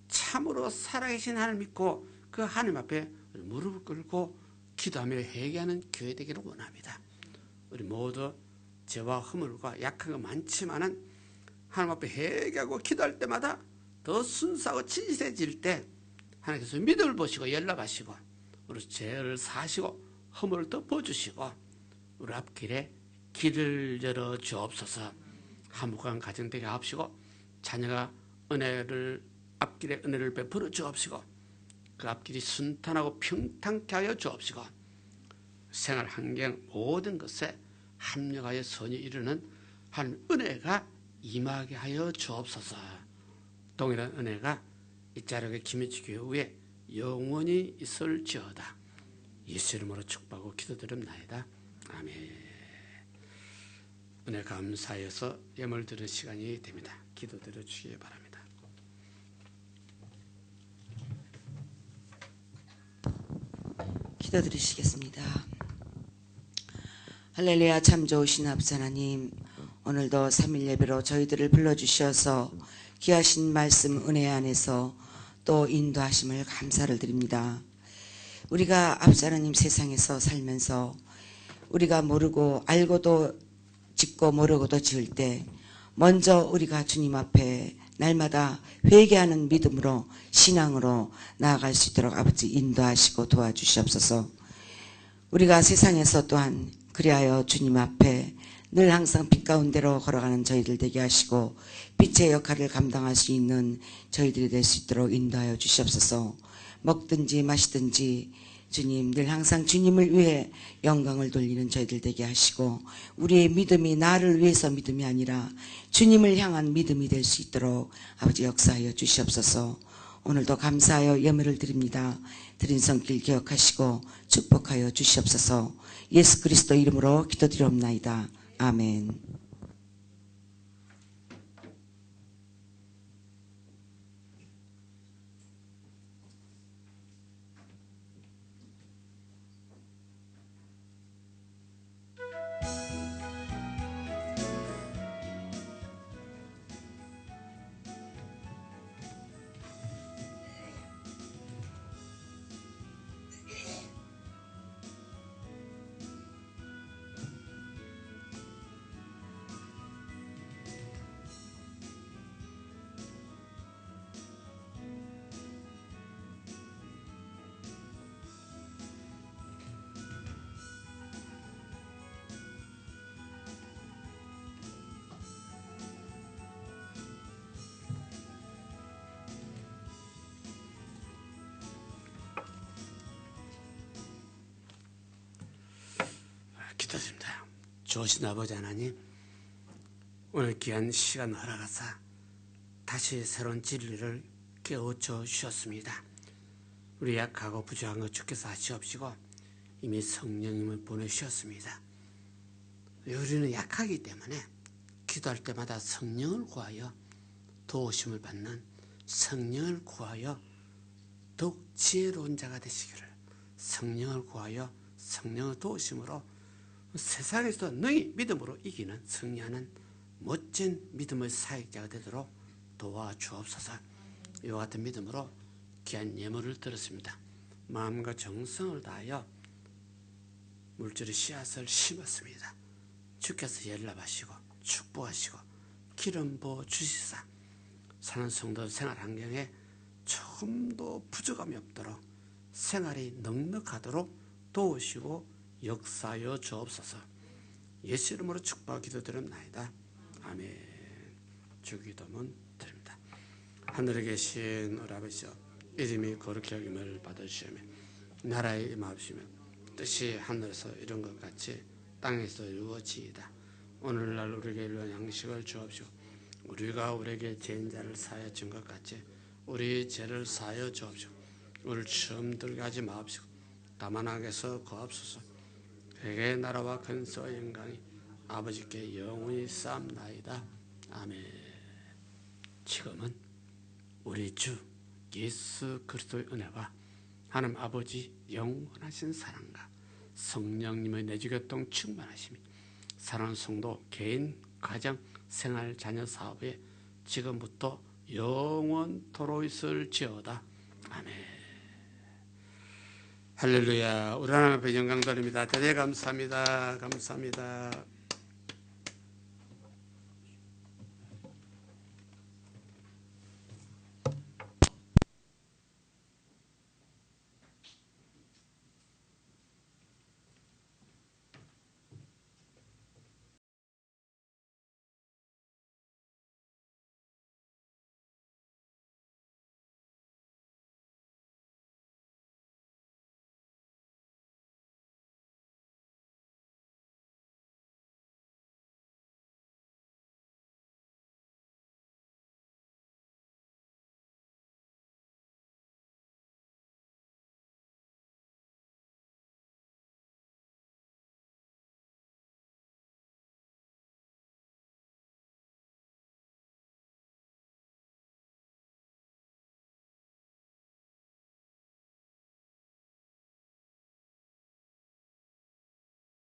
Speaker 2: 참으로 살아계신 하나님 믿고 그 하나님 앞에 무릎을 꿇고 기도하며 회개하는 교회 되기를 원합니다. 우리 모두 죄와 허물과 약한 거 많지만은 하나님 앞에 회개하고 기도할 때마다 더 순수하고 진실해질 때 하나님께서 믿음을 보시고 연락하시고 우리 죄를 사시고 허물을 덮어주시고 우리 앞길에 길을 열어 주옵소서. 화목한 가정 되게 하옵시고 자녀가 앞길에 은혜를 베풀어 주옵시고 그 앞길이 순탄하고 평탄케 하여 주옵시고 생활 환경 모든 것에 합력하여 선이 이루는 하나님 은혜가 임하게 하여 주옵소서. 동일한 은혜가 이자락의 김해주 교회에 영원히 있을지어다. 예수 이름으로 축복하고 기도드립나이다. 아멘. 은혜 감사해서 예물 드릴 시간이 됩니다. 기도드려 주시기 바랍니다.
Speaker 3: 기도드리시겠습니다. 할렐루야. 참 좋으신 아버지 하나님, 오늘도 3일 예배로 저희들을 불러주셔서 귀하신 말씀 은혜 안에서 또 인도하심을 감사를 드립니다. 우리가 아버지 하나님 세상에서 살면서 우리가 모르고 알고도 짓고 모르고도 지을 때 먼저 우리가 주님 앞에 날마다 회개하는 믿음으로 신앙으로 나아갈 수 있도록 아버지 인도하시고 도와주시옵소서. 우리가 세상에서 또한 그리하여 주님 앞에 늘 항상 빛 가운데로 걸어가는 저희들 되게 하시고 빛의 역할을 감당할 수 있는 저희들이 될 수 있도록 인도하여 주시옵소서. 먹든지 마시든지 주님 늘 항상 주님을 위해 영광을 돌리는 저희들 되게 하시고 우리의 믿음이 나를 위해서 믿음이 아니라 주님을 향한 믿음이 될 수 있도록 아버지 역사하여 주시옵소서. 오늘도 감사하여 예물을 드립니다. 드린 손길 기억하시고 축복하여 주시옵소서. 예수 그리스도 이름으로 기도드리옵나이다. 아멘.
Speaker 2: 기도드립니다. 좋으신 아버지 하나님, 오늘 귀한 시간 허락하사 다시 새로운 진리를 깨우쳐 주셨습니다. 우리 약하고 부족한 것 주께서 하시옵시고 이미 성령님을 보내주셨습니다. 우리는 약하기 때문에 기도할 때마다 성령을 구하여 도우심을 받는, 성령을 구하여 더욱 지혜로운 자가 되시기를, 성령을 구하여 성령의 도우심으로 세상에서 능히 믿음으로 이기는, 승리하는 멋진 믿음의 사역자가 되도록 도와주옵소서. 이와 같은 믿음으로 귀한 예물을 드렸습니다. 마음과 정성을 다하여 물질의 씨앗을 심었습니다. 주께서 연락하시고 축복하시고 기름 부어 주시사 사는 성도 생활 환경에 조금도 부족함이 없도록 생활이 넉넉하도록 도우시고 역사하여 주옵소서. 예수 이름으로 축복하고 기도드립나이다. 아멘. 주기도문 드립니다. 하늘에 계신 우리 아버지여, 이름이 거룩히 여김을 받으시오며 나라에 임하옵시며 뜻이 하늘에서 이룬 것 같이 땅에서 이루어지이다. 오늘날 우리에게 일용할 양식을 주옵시고 우리가 우리에게 죄인 자를 사하여 준 것 같이 우리 죄를 사하여 주옵시고 우리를 시험 들게 하지 마옵시고 다만 악에서 구하옵소서. 그에게 나라와 근세와 영광이 아버지께 영원히 쌓옵나이다. 아멘. 지금은 우리 주 예수 그리스도의 은혜와 하나님 아버지 영원하신 사랑과 성령님의 내주교통 충만하심이 사랑하는 성도 개인, 가정, 생활, 자녀, 사업에 지금부터 영원토록 있을지어다. 아멘. 할렐루야. 우리 하나님 앞에 영광 돌립니다. 대대 감사합니다. 감사합니다.